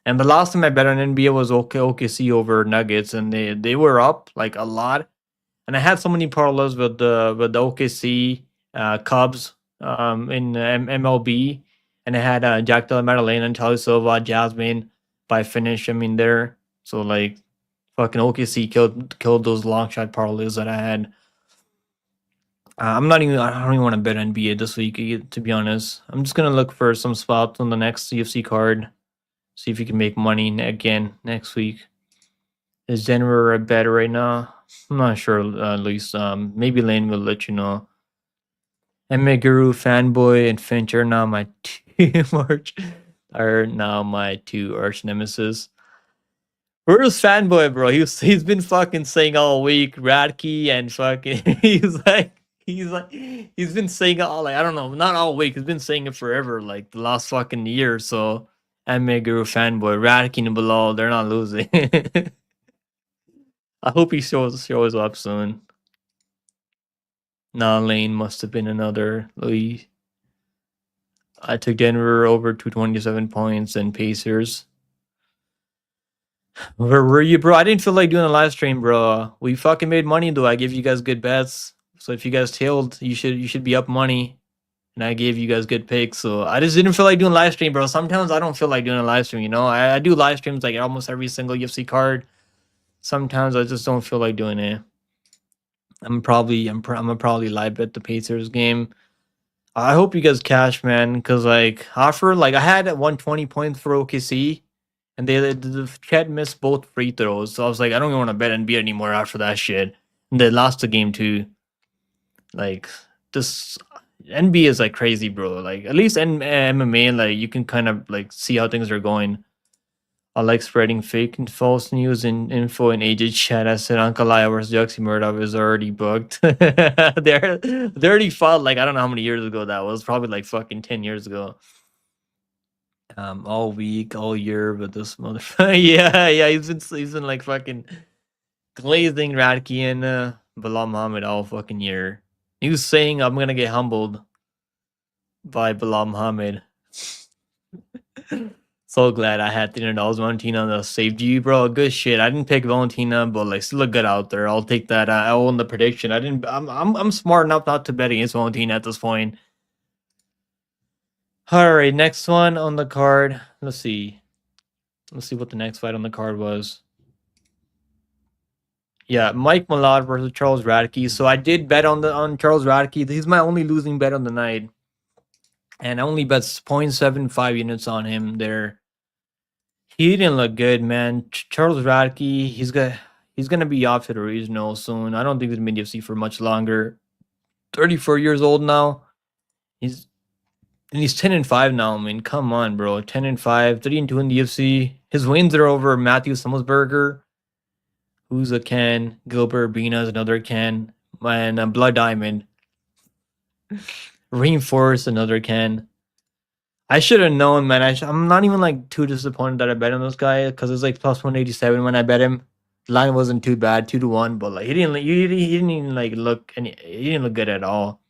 And the last time I bet on NBA was OKC over Nuggets and they were up like a lot. And I had so many parlays with the OKC Cubs in MLB, and I had Jack Della Maddalena and Charlie Silva, Jasmine by finish. I mean, there. So like, fucking OKC killed those long shot parlays that I had. I'm not even. I don't even want to bet NBA this week. To be honest, I'm just gonna look for some spots on the next CFC card. See if you can make money again next week. Is Denver a bet right now? I'm not sure. At least, maybe Lane will let you know. Emme Guru, Fanboy, and Finch are now my two arch nemesis. Where's Fanboy, bro? He's been fucking saying all week, Radke, and fucking he's been saying it all, like, I don't know, not all week. He's been saying it forever, like the last fucking year. So Emme Guru, Fanboy, Radke, and Bumlal, they're not losing. I hope he shows up soon. Nah, Lane must have been another Louis. I took Denver over 227 points and Pacers. Where were you, bro? I didn't feel like doing a live stream, bro. We fucking made money though. I gave you guys good bets. So if you guys tailed, you should be up money. And I gave you guys good picks. So I just didn't feel like doing live stream, bro. Sometimes I don't feel like doing a live stream, you know? I do live streams like almost every single UFC card. Sometimes I just don't feel like doing it. I'm gonna probably live bet the Pacers game. I hope you guys cash, man, because like offer, like I had 120 points for OKC, and the Chet missed both free throws, so I was like, I don't even want to bet NBA anymore after that shit. And they lost the game too. Like this NBA is like crazy, bro. Like at least in MMA, like you can kind of like see how things are going. I like spreading fake and false news and info in AJ chat. I said Ankalaia versus Yuxi Murdov is already booked. they already fought like I don't know how many years ago that was. Probably like fucking 10 years ago. All week, all year, but this motherfucker. yeah, he's been like fucking glazing Radke and Bilal Muhammad all fucking year. He was saying I'm gonna get humbled by Bilal Muhammad. So glad I had $300 Valentina that saved you, bro. Good shit. I didn't pick Valentina, but like still look good out there. I'll take that. I won the prediction. I'm smart enough not to bet against Valentina at this point. All right, next one on the card. Let's see what the next fight on the card was. Yeah, Mike Malad versus Charles Radke. So I did bet on Charles Radke. He's my only losing bet on the night, and I only bet 0.75 units on him there. He didn't look good, man. Charles Radke, he's gonna be off to the regional soon. I don't think he's gonna be in the UFC for much longer. 34 years old now. He's 10-5 now. I mean, come on, bro. 10-5, 3-2 in the UFC. His wins are over Matthew Summelsberger, who's a Ken, Gilbert Bina's another Ken, and Blood Diamond. Reinforce another Ken. I should have known, man. I'm not even like too disappointed that I bet on this guy because it's like plus 187 when I bet him. The line wasn't too bad, 2-1, but like he didn't even like look he didn't look good at all.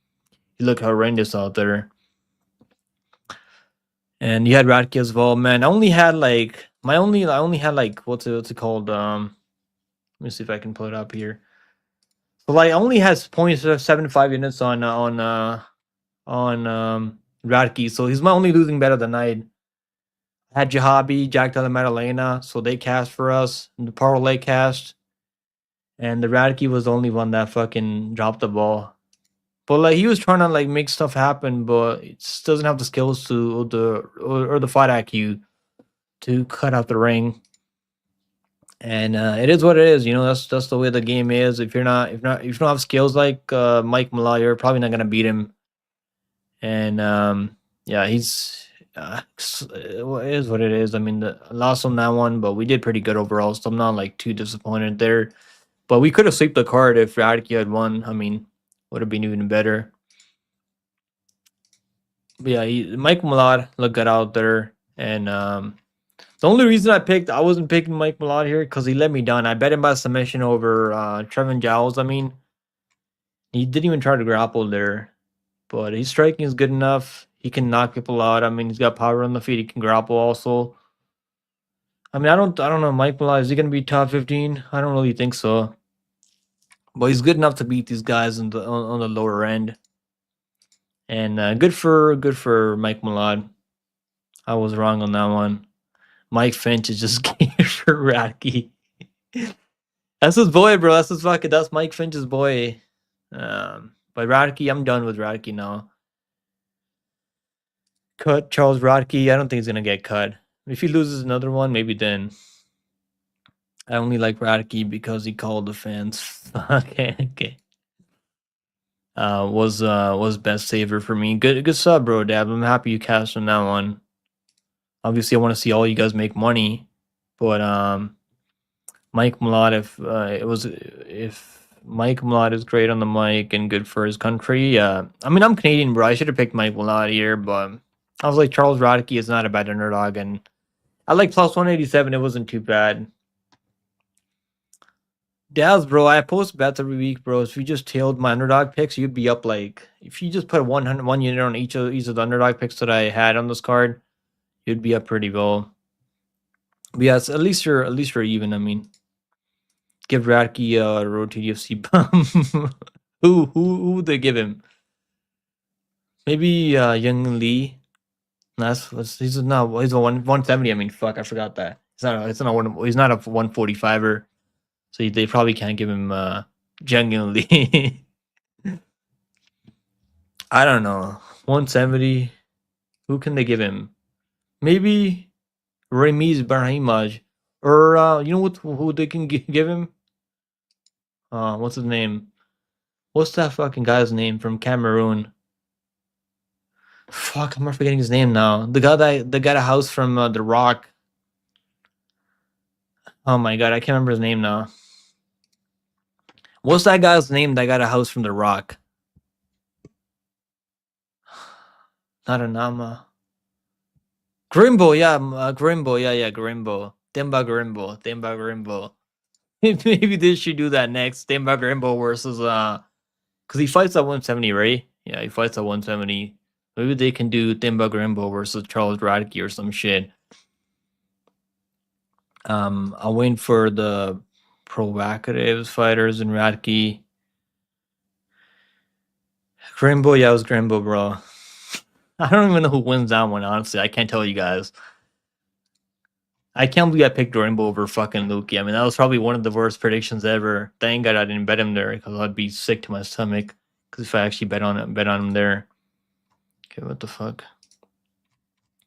He looked horrendous out there. And you had Radke as well, man. I only had like what's it called? Let me see if I can pull it up here. So like I only has 0.75 units on Radke, so he's my only losing bet of the night. I had Jahabi, Jack Della Maddalena, so they cast for us. And the parlay cast. And the Radke was the only one that fucking dropped the ball. But like he was trying to like make stuff happen, but it just doesn't have the skills to or the fight IQ to cut out the ring. And it is what it is, you know. That's the way the game is. If you don't have skills like Mike Malaya, you're probably not gonna beat him. And yeah, he's it is what it is. I mean, lost on that one, but we did pretty good overall, so I'm not like too disappointed there. But we could have swept the card if Radke had won. I mean, would have been even better. But yeah, Mike Malad looked good out there, and the only reason I wasn't picking Mike Malad here because he let me down. I bet him by submission over Trevin Giles. I mean, He didn't even try to grapple there, but his striking is good enough. He can knock people out. I mean, he's got power on the feet. He can grapple also. I mean, I don't know. Mike Malott, is he gonna be top 15? I don't really think so. But he's good enough to beat these guys on the lower end. And good for Mike Malott. I was wrong on that one. Mike Finch is just scared for Radke. That's his boy, bro. That's Mike Finch's boy. But Radke, I'm done with Radke now. Cut Charles Radke. I don't think he's gonna get cut. If he loses another one, maybe then. I only like Radke because he called the fans. Okay. Was best saver for me. Good sub, bro, Dab. I'm happy you cashed on that one. Obviously, I want to see all you guys make money, but Mike Malott, if Mike Malott is great on the mic and good for his country, I mean, I'm Canadian, bro. I should have picked Mike Malott here, but I was like, Charles Radke is not a bad underdog, and I like plus 187. It wasn't too bad. Daz, bro, I post bets every week, bro. If you just tailed my underdog picks, you'd be up like if you just put 1 unit on each of the underdog picks that I had on this card, you'd be up pretty well. But yes, at least you're even. I mean, give Radke a road to UFC bum. Who would they give him? Maybe Young Lee. He's a 170. I mean, fuck, I forgot that. He's not a 145er. So they probably can't give him Jung Lee. I don't know. 170. Who can they give him? Maybe Ramiz Brahimaj. Or you know who they can give him? What's his name? What's that fucking guy's name from Cameroon? Fuck, I'm forgetting his name now. The guy that got a house from The Rock. Oh my god, I can't remember his name now. What's that guy's name that got a house from The Rock? Not a Nama. Grimbo, yeah, Grimbo, yeah, Grimbo. Demba Grimbo. Maybe they should do that next. Demba Grimbo versus because he fights at 170, right? Yeah, he fights at 170. Maybe they can do Demba Grimbo versus Charles Radke or some shit. I'll wait for the provocatives fighters and Radke. Grimbo, yeah, it was Grimbo, bro. I don't even know who wins that one, honestly. I can't tell you guys. I can't believe I picked Grimbo over fucking Lukey. I mean, that was probably one of the worst predictions ever. Thank God I didn't bet him there because I'd be sick to my stomach. Because if I actually bet on him there. Okay, what the fuck?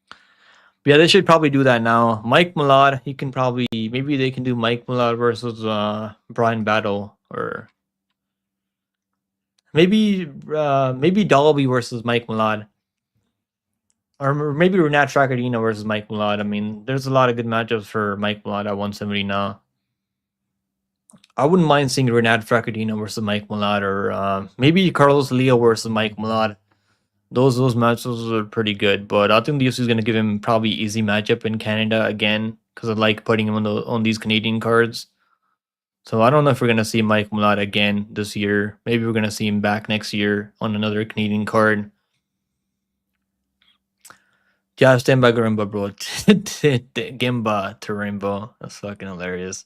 But yeah, they should probably do that now. Mike Malott, he can probably maybe they can do Mike Malott versus Brian Battle or maybe Dolby versus Mike Malott. Or maybe Renat Tracadino versus Mike Malott. I mean, there's a lot of good matchups for Mike Malott at 170 now. I wouldn't mind seeing Renat Tracadino versus Mike Malott or maybe Carlos Leo versus Mike Malott. Those matches are pretty good, but I think the UFC is going to give him probably easy matchup in Canada again because I like putting him on these Canadian cards. So I don't know if we're going to see Mike Malott again this year. Maybe we're going to see him back next year on another Canadian card. Yeah, stand by Garimba, bro. Gimba to Rainbow. That's fucking hilarious.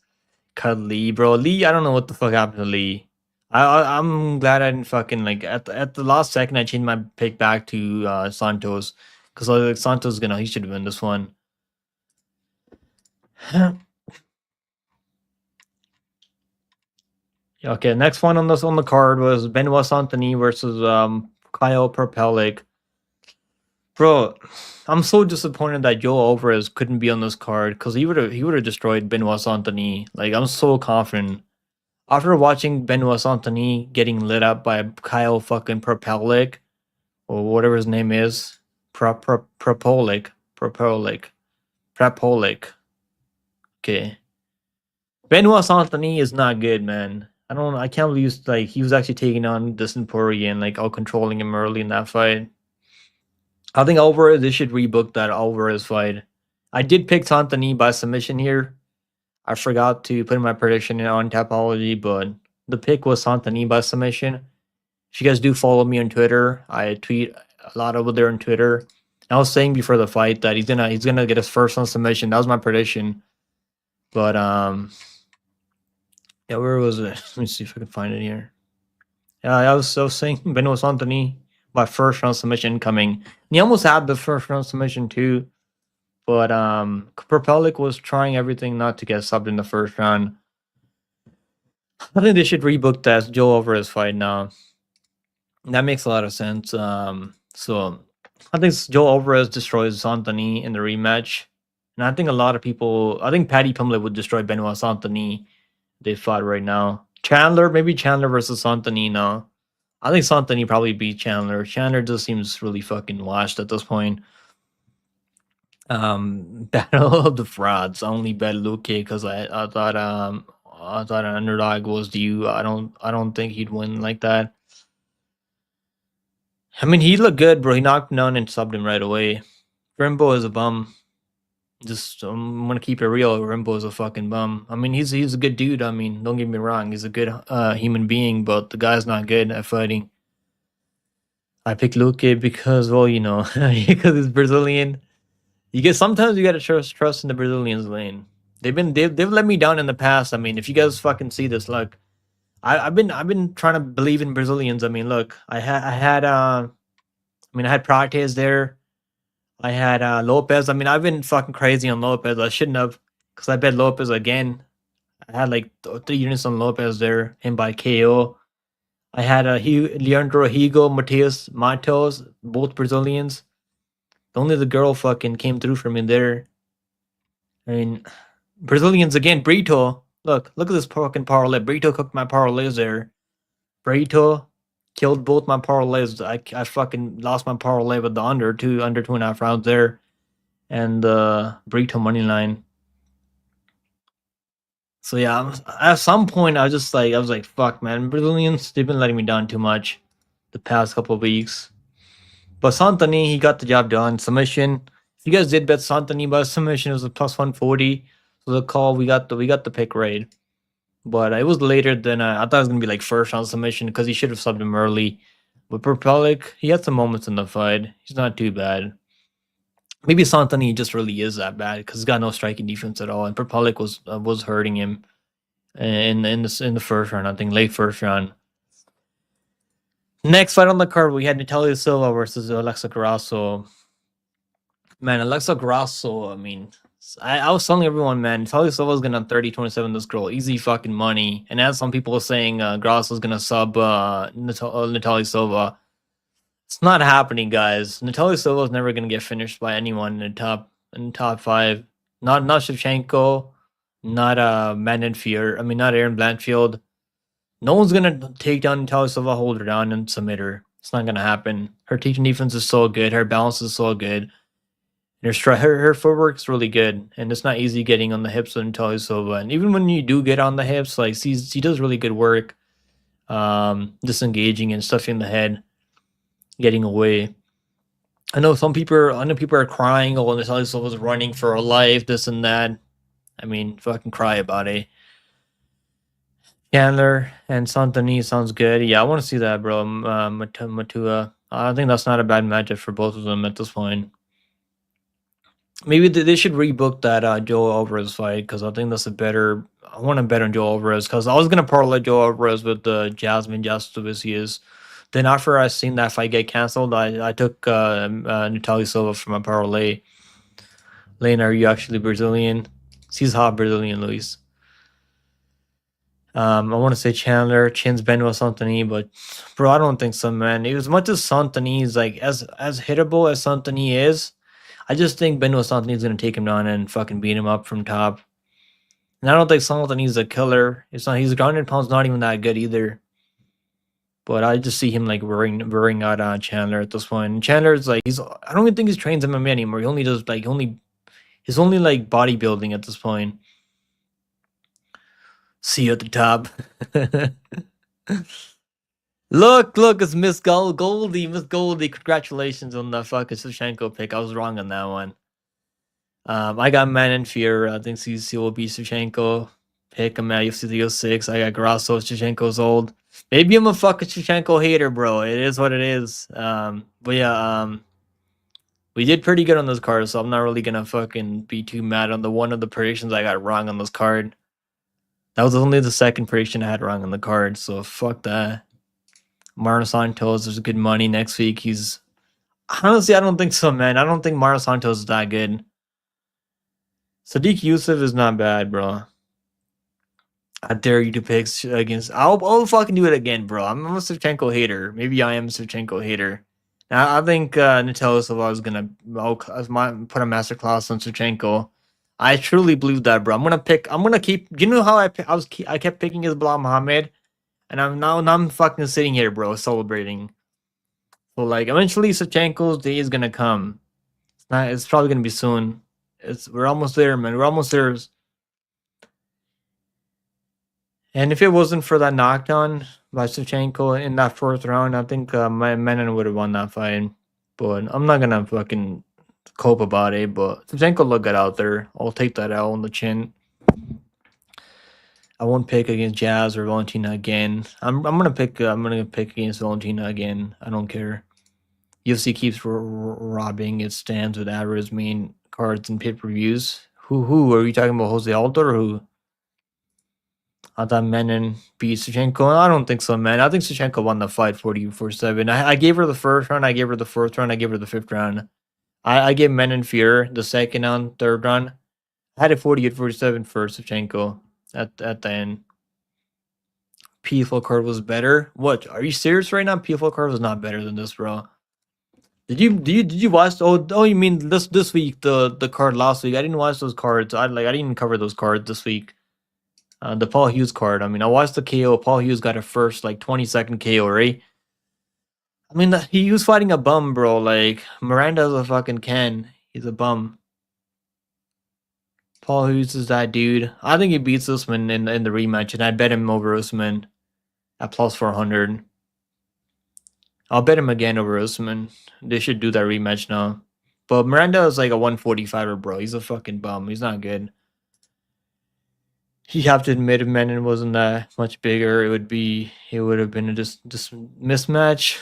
Cut Lee, bro. Lee, I don't know what the fuck happened to Lee. I'm glad I didn't fucking like at the last second I changed my pick back to Santos because like Santos he should win this one. Okay, next one on the card was Benoit Saint-Denis versus Kyle Propelic. Bro, I'm so disappointed that Joe Alvarez couldn't be on this card because he would have destroyed Benoit Saint-Denis. Like I'm so confident. After watching Benoit Saint-Denis getting lit up by Kyle fucking Propelic, or whatever his name is, Propolic. Okay. Benoit Saint-Denis is not good, man. I can't believe he was actually taking on Dustin Poirier and out controlling him early in that fight. I think Alvarez, they should rebook that Alvarez fight. I did pick Saint-Denis by submission here. I forgot to put my prediction on Tapology, but the pick was Saint-Denis by submission. If you guys do follow me on Twitter, I tweet a lot over there on Twitter. I was saying before the fight that he's gonna get his first round submission. That was my prediction. But yeah, where was it? Let me see if I can find it here. Yeah, I was saying Benoit Anthony by first round submission coming. And he almost had the first round submission too. But Propelic was trying everything not to get subbed in the first round. I think they should rebook that Joe Alvarez fight now. That makes a lot of sense. So I think Joe Alvarez destroys Anthony in the rematch. And I think a lot of people, I think Paddy Pimblett would destroy Benoit Anthony. They fought right now. Maybe Chandler versus Anthony now. I think Anthony probably beat Chandler. Chandler just seems really fucking washed at this point. Battle of the frauds. I only bet Luke because I thought an underdog was due. I don't think he'd win like that. I mean, he looked good, bro. He knocked him down and subbed him right away. Rimbo is a bum. Just I'm gonna keep it real. Rimbo is a fucking bum. I mean, he's a good dude. I mean, don't get me wrong. He's a good human being, but the guy's not good at fighting. I picked Luke because, well, you know, because he's Brazilian. Sometimes you gotta trust in the Brazilians' lane. They've let me down in the past. I mean, if you guys fucking see this, look, I've been trying to believe in Brazilians. I mean, look, I had Prates there. I had Lopez. I mean, I've been fucking crazy on Lopez. I shouldn't have, because I bet Lopez again. I had like 3 units on Lopez there, him by KO. I had Leandro Higo, Matias Matos, both Brazilians. Only the girl fucking came through for me there. I mean, Brazilians again. Brito, look at this fucking parlay. Brito cooked my parlays there. Brito killed both my parlays. I fucking lost my parlay with the under 2.5 rounds there, and Brito money line. So yeah, at some point I was like, fuck, man, Brazilians, they've been letting me down too much the past couple of weeks. But Santani, he got the job done. Submission. If you guys did bet Santani by submission, it was a plus 140. So the call, we got the pick right. But it was later than I thought it was gonna be like first round submission because he should have subbed him early. But Propelic, he had some moments in the fight. He's not too bad. Maybe Santani just really is that bad because he's got no striking defense at all, and Propelic was hurting him in the first round. I think late first round. Next fight on the card, we had Natalia Silva versus Alexa Grasso. Man, Alexa Grasso, I mean, I was telling everyone, man, Natalia Silva's gonna 30-27 this girl. Easy fucking money. And as some people are saying, Grasso's gonna sub Natalia Silva. It's not happening, guys. Natalia Silva's never gonna get finished by anyone in the top 5. Not Shevchenko, not Manon Fear. I mean, not Aaron Blanchfield. No one's gonna take down Natalia Silva, hold her down, and submit her. It's not gonna happen. Her teaching defense is so good. Her balance is so good. And her footwork is really good, and it's not easy getting on the hips of Natalia Silva. And even when you do get on the hips, like she does really good work, disengaging and stuffing the head, getting away. I know people are crying. Oh, Natalia Silva's running for her life, this and that. I mean, fucking cry about it. Chandler and Santani sounds good. Yeah, I want to see that, bro. Matua. I think that's not a bad matchup for both of them at this point. Maybe they should rebook that Joe Alvarez fight because I think that's a better. I want to bet on Joe Alvarez because I was gonna parlay Joe Alvarez with Jasmine Jastovicius. Then after I seen that fight get canceled, I took Natalia Silva from my parlay. Lane, are you actually Brazilian? She's hot Brazilian, Luis. I want to say Chandler, Chin's Benoit Santani, but bro, I don't think so, man. As much as Santani is like as hittable as Santani is, I just think Benoit Santani is gonna take him down and fucking beat him up from top. And I don't think Santani is a killer. His grounded pound's not even that good either. But I just see him like worrying out Chandler at this point. And Chandler's like I don't even think he trains MMA anymore. He only does he's only like bodybuilding at this point. See you at the top. Look, it's Miss Goldie. Miss Goldie, congratulations on the fucking Shevchenko pick. I was wrong on that one. I got Manon Fear. I think he will be Shevchenko pick. I'm at UFC 306. I got Grasso. Shevchenko's old. Maybe I'm a fucking Shevchenko hater, bro. It is what it is. But yeah, we did pretty good on this card, so I'm not really gonna fucking be too mad on the one of the predictions I got wrong on this card. That was only the second prediction I had wrong on the card, so fuck that. Maro Santos, there's good money next week. He's honestly, I don't think so, man. I don't think Maro Santos is that good. Sadiq Yusuf is not bad, bro. I dare you to pick against. I'll fucking do it again, bro. I'm a Shevchenko hater. Maybe I am a Shevchenko hater. Now, I think Nutella Silva is gonna put a masterclass on Shevchenko. I truly believe that, bro. I'm gonna pick. I'm gonna keep. You know how I kept picking his Bilal Muhammad, and now I'm fucking sitting here, bro, celebrating. So like, eventually Shevchenko's day is gonna come. It's not. It's probably gonna be soon. We're almost there, man. We're almost there. And if it wasn't for that knockdown by Shevchenko in that fourth round, I think my Menon would have won that fight. But I'm not gonna fucking cope about it. But Shevchenko looked good out there. I'll take that L on the chin. I won't pick against Jazz or Valentina again. I'm gonna pick against Valentina again. I don't care. UFC keeps robbing its stands with average main cards and pay-per-views. Who are you talking about? Jose Aldo or who? I thought Menon beat Shevchenko. I don't think so, man. I think Shevchenko won the fight 44-7. I gave her the first round. I gave her the fourth round. I gave her the fifth round. I gave Menon fear the second round, third round. I had it 48-47 for Shevchenko at the end. PFL card was better. What? Are you serious right now? PFL card was not better than this, bro. Did you watch? Oh, you mean this week? The card last week? I didn't watch those cards. I didn't cover those cards this week. The Paul Hughes card. I mean, I watched the KO. Paul Hughes got a first 20-second KO, right? I mean, he was fighting a bum, bro. Like Miranda's a fucking Ken. He's a bum. Paul Hughes is that dude. I think he beats Usman in the rematch, and I bet him over Usman at plus 400. I'll bet him again over Usman. They should do that rematch now. But Miranda is like a 145er, bro. He's a fucking bum. He's not good. You have to admit, if Menon wasn't that much bigger, it would have been a just mismatch.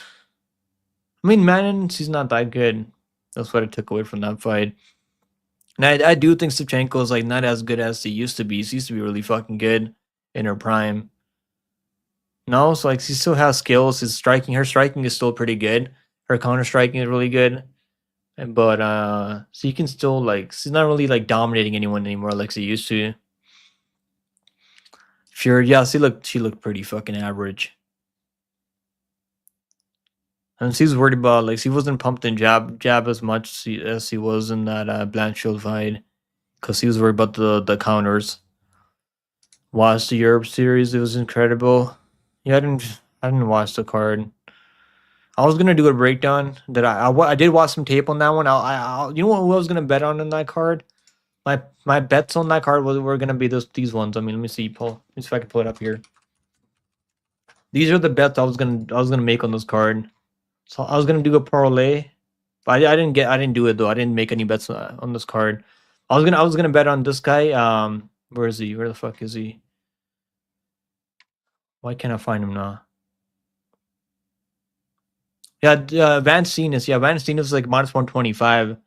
I mean, Menon, he's not that good. That's what I took away from that fight. And I do think Shevchenko is not as good as he used to be. She used to be really fucking good in her prime. No, so she still has skills. Her striking is still pretty good. Her counter striking is really good. But she can still she's not really dominating anyone anymore like she used to. Sure, yeah, she looked pretty fucking average. And she's worried about she wasn't pumped in jab as much as she was in that Blanchfield fight, because she was worried about the counters. Watched the Europe series; it was incredible. Yeah, I didn't watch the card. I was gonna do a breakdown. That I did watch some tape on that one. You know who I was gonna bet on in that card? My bets on that card were gonna be these ones. I mean, let me see, Paul. Let me see if I can pull it up here. These are the bets I was gonna make on this card. So I was gonna do a parlay, but I didn't do it though. I didn't make any bets on this card. I was gonna bet on this guy. Where is he? Where the fuck is he? Why can't I find him now? Yeah, Vancinas. Yeah, Vancinas is minus 125.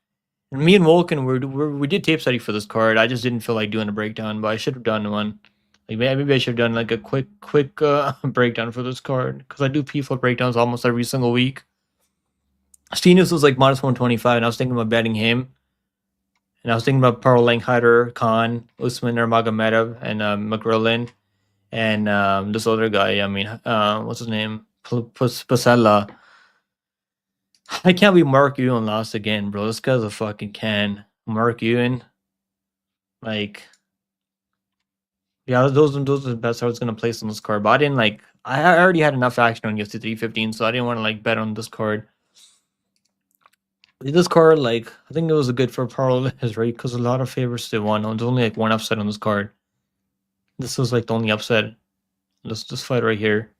And me and Vulcan, we did tape study for this card. I just didn't feel like doing a breakdown, but I should have done one. Maybe I should have done a quick breakdown for this card, because I do P4 breakdowns almost every single week. Steenis was minus 125, and I was thinking about betting him. And I was thinking about parlaying Hyder, Khan, Usman Nurmagomedov, and McGrillen, and this other guy. I mean, what's his name? Pasella. I can't be Mark Ewan lost again, bro. This guy's a fucking can. Mark Ewan. Yeah, those are the bets I was gonna place on this card. But I didn't I already had enough action on UFC 315, so I didn't want to bet on this card. This card, I think it was a good for parlays, right? Because a lot of favorites they won. There's only one upset on this card. This was the only upset. This fight right here.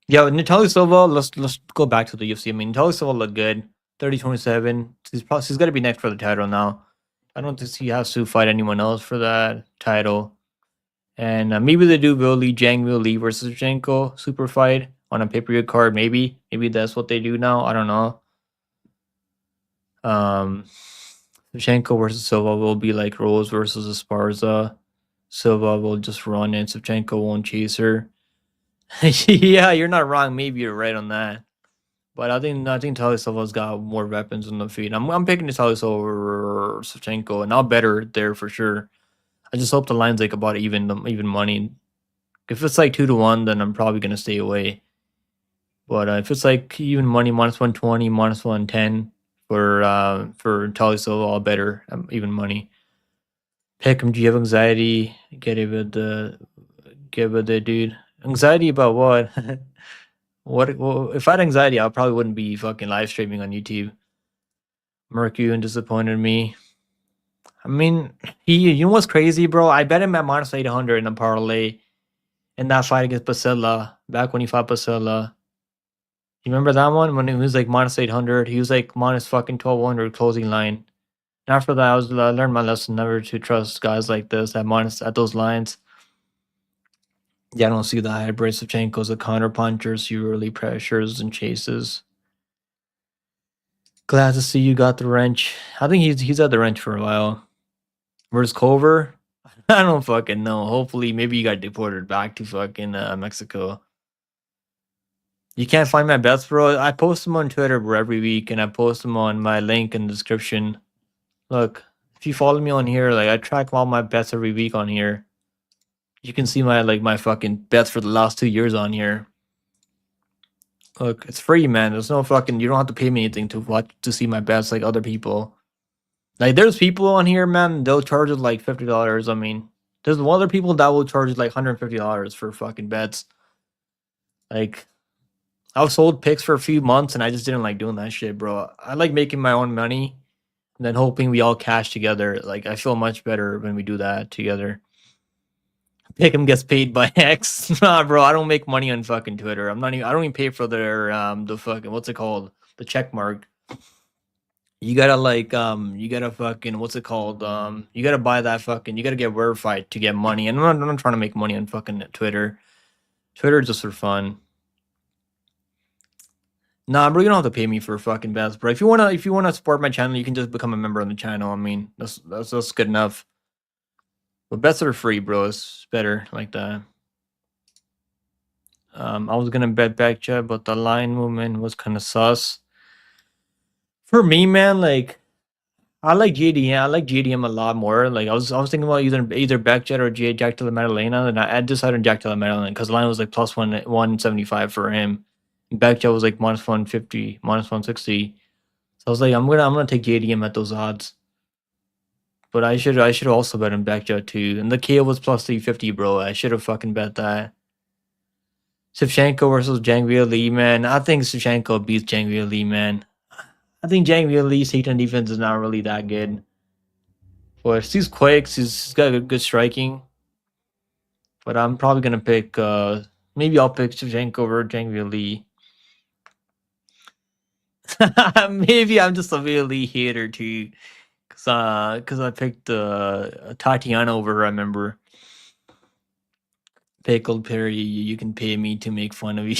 Yeah, Natalia Silva. Let's go back to the UFC. I mean, Natalia Silva looked good. 30-27. She's got to be next for the title now. I don't think she has to fight anyone else for that title. And maybe they do Will Lee, Jang Will Lee versus Shevchenko super fight on a pay-per-view card. Maybe that's what they do now. I don't know. Shevchenko versus Silva will be like Rose versus Esparza. Silva will just run and Shevchenko won't chase her. Yeah, you're not wrong. Maybe you're right on that. But I think Taly Silva's got more weapons on the feet. I'm picking Taly Silva over Shevchenko, and I'll bet her there for sure. I just hope the line's like about even money. If it's like 2-1, then I'm probably gonna stay away. But if it's like even money, -120, -110 for Taly Silva, I'll bet her even money. Pick him. Do you have anxiety? Get it with the dude. Anxiety about what? Well, if I had anxiety, I probably wouldn't be fucking live streaming on YouTube. Mercury disappointed me. I mean, you know what's crazy, bro? I bet him at -800 in a parlay in that fight against Basila, back when he fought Basila. You remember that one when it was like -800? He was like minus fucking 1200 closing line. And after that, I learned my lesson never to trust guys like this at those lines. Yeah, I don't see the hybrid. Shevchenko's a counter puncher, so you really pressures and chases. Glad to see you got the wrench. I think he's at the wrench for a while. Where's Culver? I don't fucking know. Hopefully, maybe you got deported back to fucking Mexico. You can't find my bets, bro. I post them on Twitter, bro, every week, and I post them on my link in the description. Look, if you follow me on here, like I track all my bets every week on here. You can see my fucking bets for the last 2 years on here. Look, it's free, man. There's no fucking. You don't have to pay me anything to see my bets like other people. Like there's people on here, man. They'll charge it like $50. I mean, there's other people that will charge it like $150 for fucking bets. Like, I've sold picks for a few months and I just didn't like doing that shit, bro. I like making my own money and then hoping we all cash together. Like, I feel much better when we do that together. Pick'em gets paid by X. Nah, bro, I don't make money on fucking Twitter. I don't even pay for their the fucking what's it called? The check mark. You gotta you gotta fucking what's it called? You gotta buy that fucking you gotta get verified to get money. And I'm not trying to make money on fucking Twitter. Twitter is just for fun. Nah, bro, you don't have to pay me for fucking bets, bro. If you wanna support my channel, you can just become a member on the channel. I mean, that's good enough. But bets are free, bro. It's better like that. I was gonna bet back chat, but the line movement was kind of sus. For me, man, like I like JDM. I like JDM a lot more. Like I was thinking about either backjet or Jack to the Madalena, and I decided on Jack to the Madalena because the line was like plus 175 for him. Backjet was like -150, -160. So I was like, I'm gonna take JDM at those odds. But I should also bet on backjet too. And the KO was plus 350, bro. I should have fucking bet that. Shevchenko versus Jang Lee, man. I think Shevchenko beats Jang Lee, man. I think Jang Lee's takedown defense is not really that good. But he's quick. He's got good striking. But I'm probably gonna pick. Maybe I'll pick Shevchenko over Jang Lee. Maybe I'm just a Lee hater too, cause I picked Tatiana over her. I remember. Pickled Perry, you can pay me to make fun of you.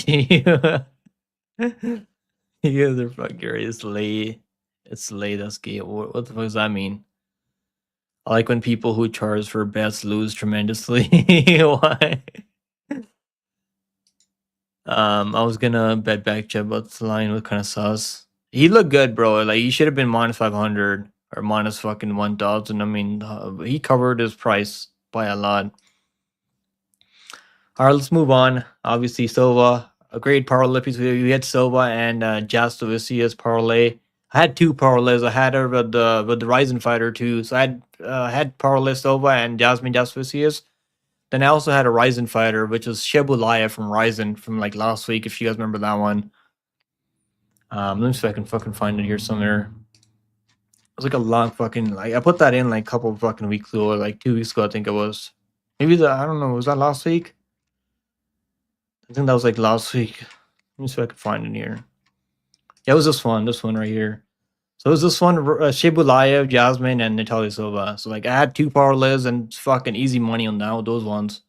You guys are fucking it's late. It's late. That's gay. What the fuck does that mean? I like when people who charge for bets lose tremendously. Why? I was gonna bet back Jeb, but the line was kind of sus. He looked good, bro. Like he should have been -500 or minus fucking 1,000. I mean, he covered his price by a lot. All right, let's move on. Obviously, Silva, a great parlay. We had Silva and Jastovicius parlay. I had two parlays. I had her with the Ryzen fighter too. So I had parlay Silva and Jasmine Jastovicius. Then I also had a Ryzen fighter, which was Shebulaya from Ryzen from like last week. If you guys remember that one. Let me see if I can fucking find it here somewhere. It was like a long fucking like I put that in like a couple of fucking weeks ago, or like 2 weeks ago, I think it was. Maybe I don't know. Was that last week? I think that was like last week. Let me see if I can find it here. Yeah, it was this one right here. So it was this one, Shibulaev, Jasmine, and Natalia Silva. So like I had two parlays and fucking easy money on now those ones.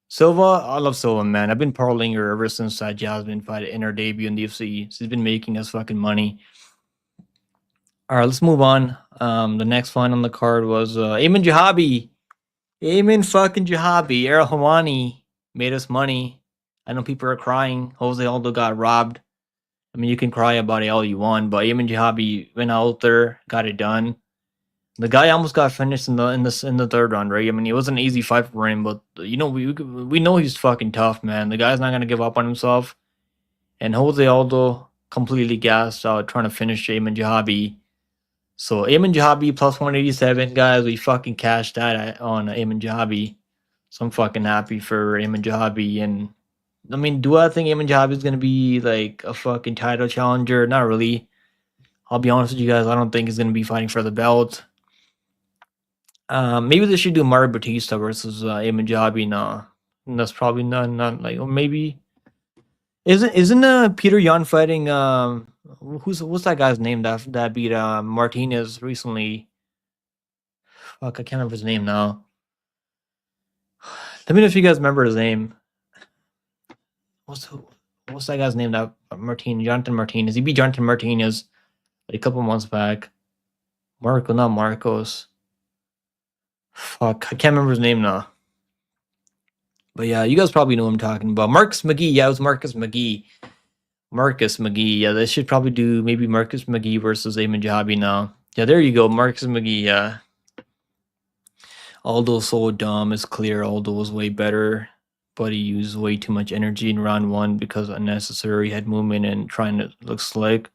Silva, I love Silva, man. I've been parlaying her ever since that Jasmine fight in her debut in the UFC. She's been making us fucking money. All right, let's move on. The next fight on the card was Ayman Jahabi. Ayman fucking Jahabi. Errol Hawani made us money. I know people are crying. Jose Aldo got robbed. I mean, you can cry about it all you want, but Ayman Jahabi went out there, got it done. The guy almost got finished in the third round, right? I mean, it wasn't an easy fight for him, but you know we know he's fucking tough, man. The guy's not gonna give up on himself. And Jose Aldo completely gassed out trying to finish Ayman Jahabi. So Ayman Jahabi plus 187, guys. We fucking cashed that on Ayman Jahabi. So I'm fucking happy for Ayman Jahabi. And I mean, do I think Ayman Jahabi is gonna be like a fucking title challenger? Not really. I'll be honest with you guys. I don't think he's gonna be fighting for the belt. Maybe they should do Mario Batista versus Ayman Jahabi. No, that's probably not like, or maybe isn't Peter Yan fighting what's that guy's name that beat Martinez recently? Fuck, I can't remember his name now. Let me know if you guys remember his name. What's that guy's name? That Jonathan Martinez. He beat Jonathan Martinez like a couple months back. Not Marcos. Fuck, I can't remember his name now. But yeah, you guys probably know what I'm talking about. Marcus McGee. Yeah, it was Marcus McGee. Marcus McGee. Yeah, they should probably do maybe Marcus McGee versus Ayman Jahabi now. Yeah, there you go. Marcus McGee. Yeah. Aldo's so dumb. It's clear Aldo was way better, but he used way too much energy in round one because unnecessary head movement and trying to look slick.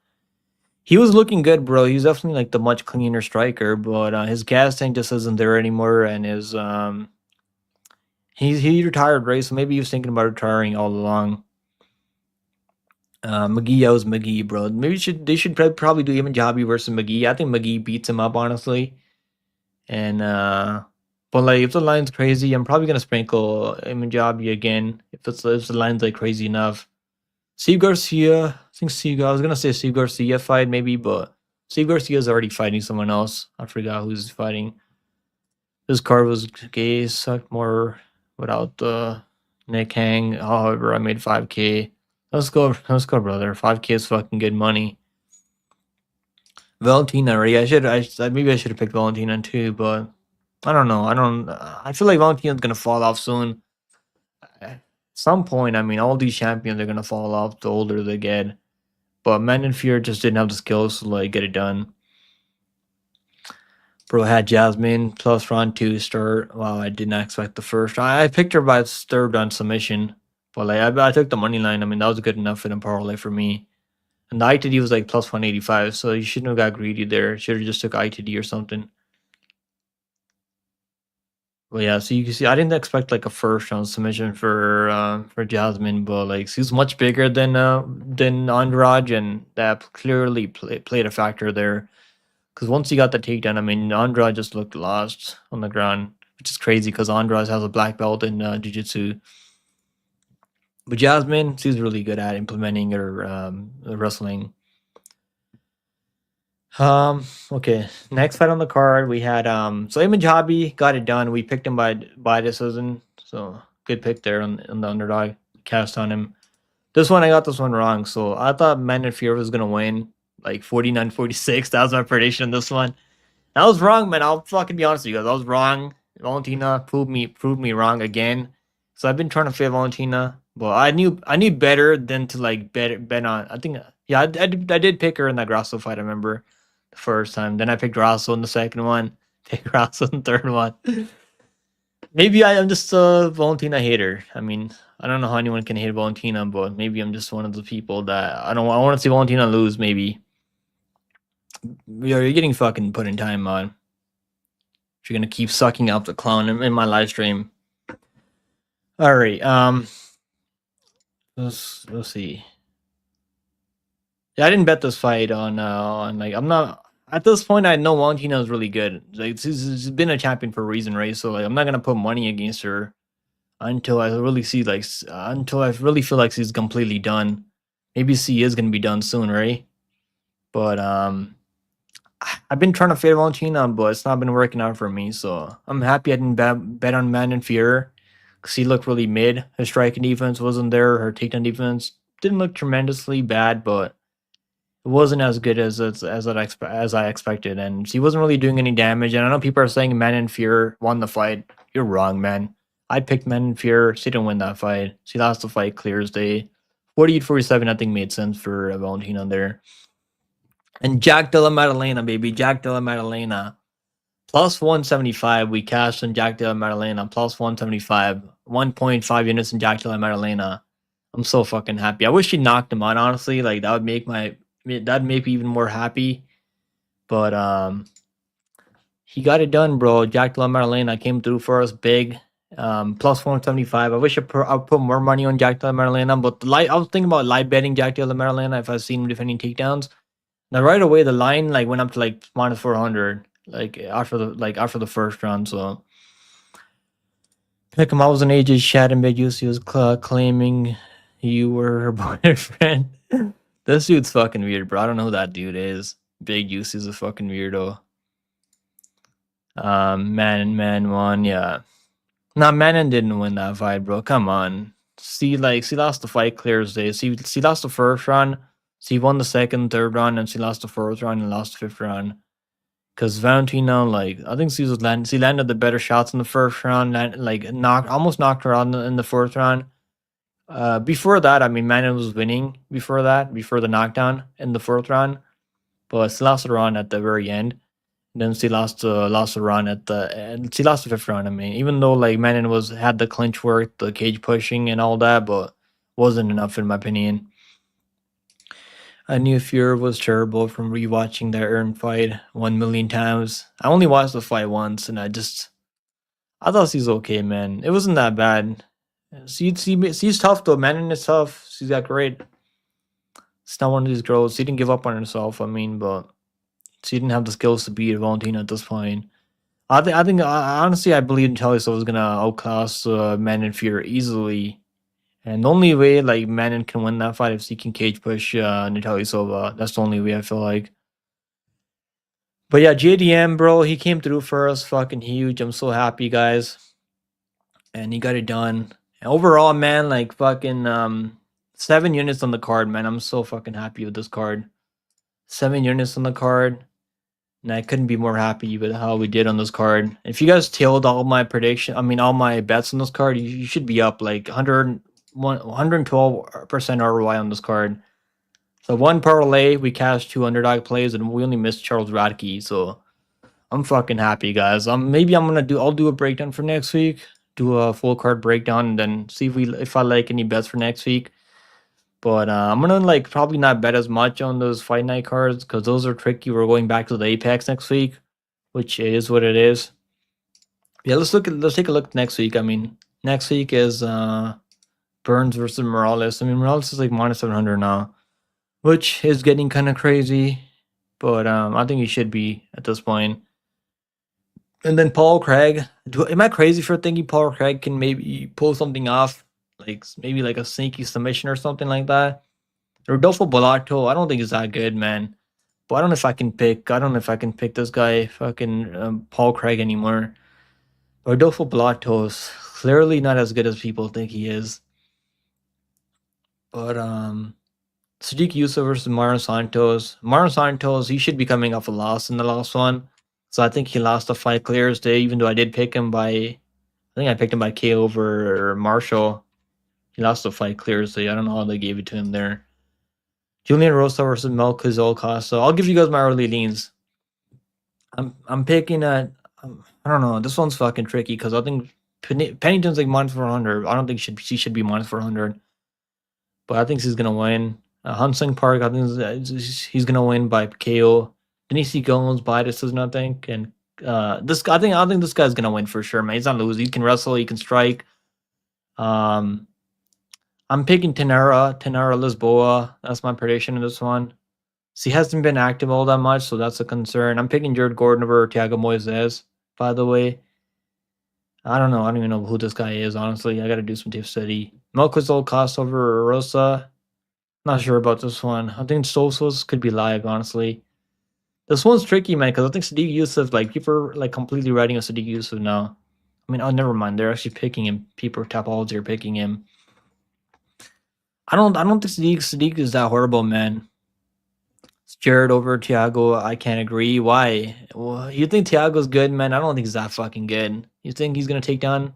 He was looking good, bro. He's definitely like the much cleaner striker, but his gas tank just isn't there anymore, and his he retired, right? So maybe he was thinking about retiring all along. McGee was McGee, bro. Maybe they should probably do Ayman Jahabi versus McGee. I think McGee beats him up, honestly. And but like if the line's crazy, I'm probably gonna sprinkle Ayman Jahabi again if the line's like crazy enough. Steve Garcia, I was gonna say Steve Garcia fight maybe, but Steve Garcia's already fighting someone else. I forgot who's fighting. This card was gay, sucked more without the Nick Hang. However, I made 5K. Let's go, brother. 5K is fucking good money. Valentina, right? Maybe I should have picked Valentina too, but I don't know. I feel like Valentina's gonna fall off soon. At some point, I mean, all these champions are gonna fall off the older they get. But Man and Fear just didn't have the skills to like get it done. Bro had Jasmine plus round 2 start. Wow, I did not expect the first. I picked her by third round submission, but like I took the money line. I mean, that was good enough for the parlay for me. And the ITD was like plus 185, so you shouldn't have got greedy there. Should have just took ITD or something. Well, yeah, so you can see I didn't expect like a first round submission for Jasmine, but like she's much bigger than Andrade, and that clearly played a factor there. Because once he got the takedown, I mean, Andrade just looked lost on the ground, which is crazy because Andrade has a black belt in jiu-jitsu. But Jasmine, she's really good at implementing her wrestling. Okay, next fight on the card, we had so Ayman Jahabi got it done. We picked him by decision, so good pick there on the underdog. Cast on him. This one, I got this one wrong, so I thought Man and Fear was gonna win. Like 49-46. That was my prediction in this one. I was wrong, man. I'll fucking be honest with you guys. I was wrong. Valentina proved me wrong again. So I've been trying to fade Valentina, but I knew better than to like bet on. I think yeah, I did pick her in that Grasso fight. I remember the first time. Then I picked Grasso in the second one. Picked Grasso in the third one. Maybe I'm just a Valentina hater. I mean, I don't know how anyone can hate Valentina, but maybe I'm just one of the people that I want to see Valentina lose. Maybe. You're getting fucking put in time, man. If you're gonna keep sucking up the clown in my live stream. All right. Let's see. Yeah, I didn't bet this fight on like I'm not at this point. I know Valentina is really good. Like she's been a champion for a reason, right? So like I'm not gonna put money against her until I really see like until I really feel like she's completely done. Maybe she is gonna be done soon, right? But I've been trying to fade Valentina, but it's not been working out for me. So I'm happy I didn't bet on Man and Fear because he looked really mid. Her striking defense wasn't there. Her takedown defense didn't look tremendously bad, but it wasn't as good as I expected. And she wasn't really doing any damage. And I know people are saying Man and Fear won the fight. You're wrong, man. I picked Man and Fear. She didn't win that fight. She lost the fight clear as day. 48-47, I think made sense for Valentina there. And Jack Della Maddalena, baby. Jack Della Maddalena. Plus 175. We cashed in Jack Della Maddalena. Plus 175. 1.5 units in Jack Della Maddalena. I'm so fucking happy. I wish he knocked him out, honestly. Like, that'd make me even more happy. But he got it done, bro. Jack Della Maddalena came through for us big. Plus 175. I wish I put more money on Jack Della Maddalena, but I was thinking about live betting Jack Della Maddalena if I seen him defending takedowns. Now right away the line like went up to like minus 400 like after the first round. So pick him. I was an AJ chat and Big Juicy was claiming you were her boyfriend. This dude's fucking weird, bro. I don't know who that dude is. Big Juicy's a fucking weirdo. Man won, yeah. Nah, Manon didn't win that fight, bro. Come on. She lost the fight clear as day. She lost the first round. She won the second, third round, and she lost the fourth round and lost the fifth round. Because Valentina, like, I think she landed the better shots in the first round, almost knocked her out in the fourth round. Before that, I mean, Manon was winning before the knockdown in the fourth round. But she lost the round at the very end. Then she lost the run and she lost the fifth round. I mean, even though like Manon had the clinch work, the cage pushing and all that, but wasn't enough in my opinion. I knew Fear was terrible from rewatching that Earn fight 1,000,000 times. I only watched the fight once, and I thought she's okay, man. It wasn't that bad. She's tough though. Manon is tough. She's got great. It's not one of these girls. She didn't give up on herself. I mean, but she didn't have the skills to beat Valentina at this point. Honestly, I believe Natalia Silva was gonna outclass Manon Fear easily. And the only way like Manon can win that fight if she can cage push Natalia Silva. That's the only way I feel like. But yeah, JDM, bro, he came through for us, fucking huge. I'm so happy, guys. And he got it done. And overall, man, like fucking 7 units on the card, man. I'm so fucking happy with this card. 7 units on the card. And I couldn't be more happy with how we did on this card. If you guys tailed all my all my bets on this card, you should be up like 112% ROI on this card. So one parlay, we cashed 2 underdog plays, and we only missed Charles Radke. So I'm fucking happy, guys. Maybe I'll do a breakdown for next week. Do a full card breakdown, and then see if I like any bets for next week. But I'm gonna like probably not bet as much on those fight night cards because those are tricky. We're going back to the Apex next week, which is what it is. Yeah, let's take a look next week. I mean, next week is Burns versus Morales. I mean, Morales is like minus 700 now, which is getting kind of crazy. But I think he should be at this point. And then Paul Craig. Am I crazy for thinking Paul Craig can maybe pull something off? Like maybe like a sneaky submission or something like that. Rodolfo Bellato, I don't think he's that good, man. But I don't know if I can pick this guy, fucking Paul Craig anymore. Rodolfo Bellato is clearly not as good as people think he is. But Sadiq Yusuff versus Maron Santos. Maron Santos, he should be coming off a loss in the last one. So I think he lost the fight clear as day, even though I did pick him I picked him by KO over Marshall. He lost the fight clear as day. I don't know how they gave it to him there. Julian Rosa versus Melchizedek Olcosta. I'll give you guys my early leans. I'm picking at I don't know. This one's fucking tricky because I think Pennington's like minus 400. I don't think she should be minus 400. But I think she's gonna win. Hunsing Park, I think he's gonna win by KO. Denise Gomes by decision, I think. And I think this guy's gonna win for sure, man. He's not losing. He can wrestle. He can strike. I'm picking Tenara Lisboa. That's my prediction in this one. She hasn't been active all that much, so that's a concern. I'm picking Jared Gordon over Thiago Moises, by the way. I don't know. I don't even know who this guy is, honestly. I got to do some tape study. Melchizedek Cost over Rosa. Not sure about this one. I think Sosos could be live, honestly. This one's tricky, man, because I think Sadiq Yusuf, like, people are like completely riding on Sadiq Yusuf now. I mean, oh, never mind. They're actually picking him. People Tapology are picking him. I don't think Sadiq is that horrible, man. It's Jared over Thiago. I can't agree. Why? Well, you think Thiago's good, man? I don't think he's that fucking good. You think he's gonna take down?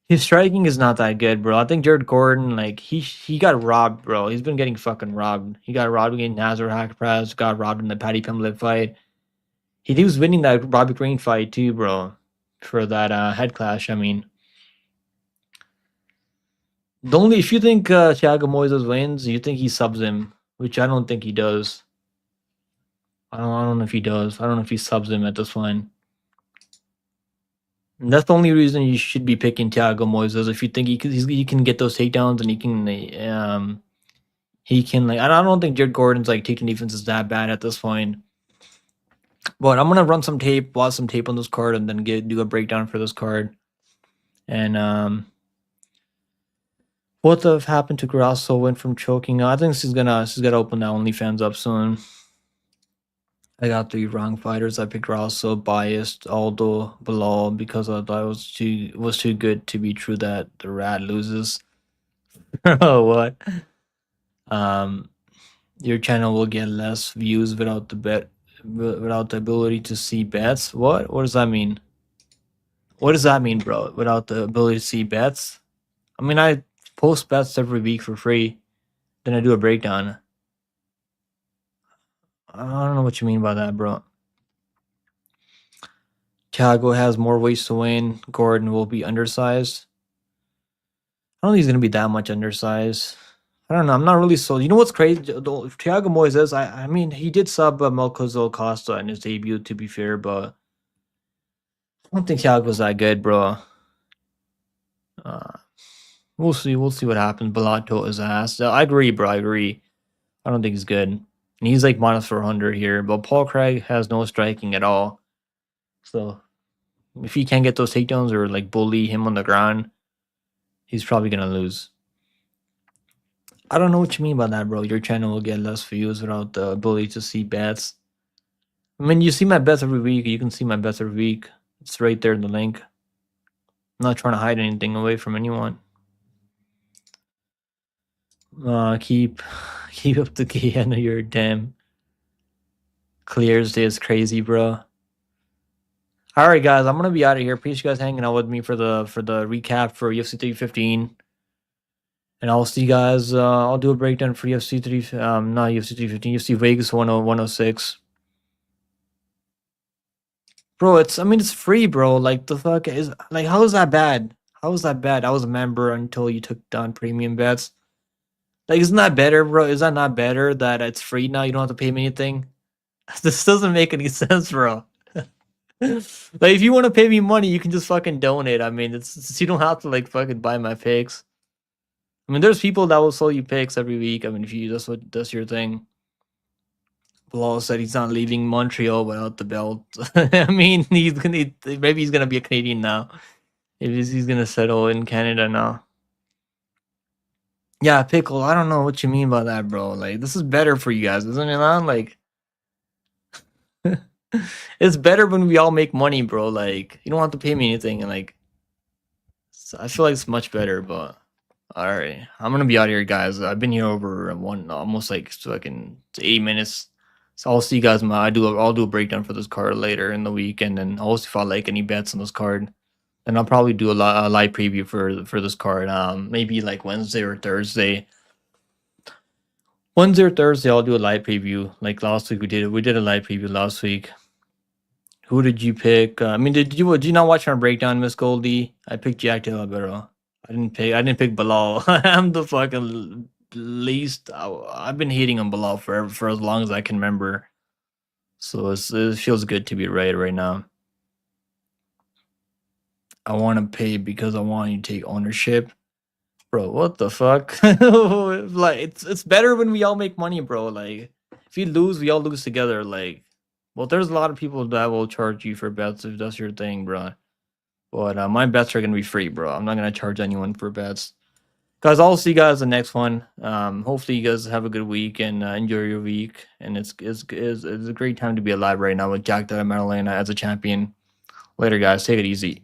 His striking is not that good, bro. I think Jared Gordon, like, he got robbed, bro. He's been getting fucking robbed. He got robbed against Nazar Hackpress, got robbed in the Paddy Pimblett fight. He was winning that Robbie Green fight too, bro. For that head clash, I mean. The only if you think Thiago Moises wins, you think he subs him, which I don't think he does. I don't know if he does. I don't know if he subs him at this point. And that's the only reason you should be picking Thiago Moises if you think he can get those takedowns and he can like I don't think Jared Gordon's like taking defense is that bad at this point. But I'm gonna run some tape, watch some tape on this card, and then do a breakdown for this card. And what the happened to Grasso went from choking. I think she's gonna open that OnlyFans up soon. I got 3 wrong fighters. I picked Grasso, biased, Aldo, Bilal because I thought it was too good to be true that the rat loses. Oh what? Your channel will get less views without the ability to see bets. What? What does that mean? What does that mean, bro? Without the ability to see bets? I mean, I post bets every week for free. Then I do a breakdown. I don't know what you mean by that, bro. Thiago has more ways to win. Gordon will be undersized. I don't think he's gonna be that much undersized. I don't know. I'm not really sold. You know what's crazy? Thiago Moises. I mean, he did sub Melcozo Costa in his debut, to be fair, but I don't think Thiago's that good, bro. We'll see. We'll see what happens. Bellato his ass. I agree, bro. I agree. I don't think he's good. And he's like minus 400 here, but Paul Craig has no striking at all. So if he can't get those takedowns or like bully him on the ground, he's probably gonna lose. I don't know what you mean by that, bro. Your channel will get less views without the ability to see bets. I mean, you see my bets every week. You can see my bets every week. It's right there in the link. I'm not trying to hide anything away from anyone. Keep up the key. I know you're damn clears day is crazy, bro. All right, guys, I'm gonna be out of here. Appreciate you guys hanging out with me for the recap for UFC 315. And I'll see you guys. I'll do a breakdown for UFC 3. Not UFC 315. UFC Vegas 106. Bro, I mean, it's free, bro. Like, the fuck is like, how is that bad? How is that bad? I was a member until you took down premium bets. Like, isn't that better, bro? Is that not better that it's free now? You don't have to pay me anything. This doesn't make any sense, bro. Like, if you want to pay me money, you can just fucking donate. I mean, you don't have to like fucking buy my picks. I mean, there's people that will sell you picks every week. I mean, if you that's your thing. Bilal said he's not leaving Montreal without the belt. I mean, maybe he's gonna be a Canadian now. Maybe he's gonna settle in Canada now. Yeah, pickle. I don't know what you mean by that, bro. Like, this is better for you guys, isn't it? Not like. It's better when we all make money, bro. Like, you don't have to pay me anything, and like, I feel like it's much better. But all right, I'm gonna be out here, guys. I've been here over almost like fucking 8 minutes. So I'll see you guys. I'll do a breakdown for this card later in the week, and then I'll see if I like any bets on this card. And I'll probably do a live preview for this card. Maybe like Wednesday or Thursday. Wednesday or Thursday, I'll do a live preview. Like last week, we did a live preview last week. Who did you pick? I mean, did you not watch our breakdown, Miss Goldie? I picked Jack De La Vera. I didn't pick Bilal. I'm the fucking least. I've been hating on Bilal for as long as I can remember. So it feels good to be right now. I want to pay because I want you to take ownership. Bro, what the fuck? Like, it's better when we all make money, bro. Like, if you lose, we all lose together. Like, well, there's a lot of people that will charge you for bets if that's your thing, bro. But my bets are gonna be free, bro. I'm not gonna charge anyone for bets. Guys, I'll see you guys the next one. Hopefully, you guys have a good week and enjoy your week. And it's a great time to be alive right now with Jack Della Maddalena as a champion. Later, guys. Take it easy.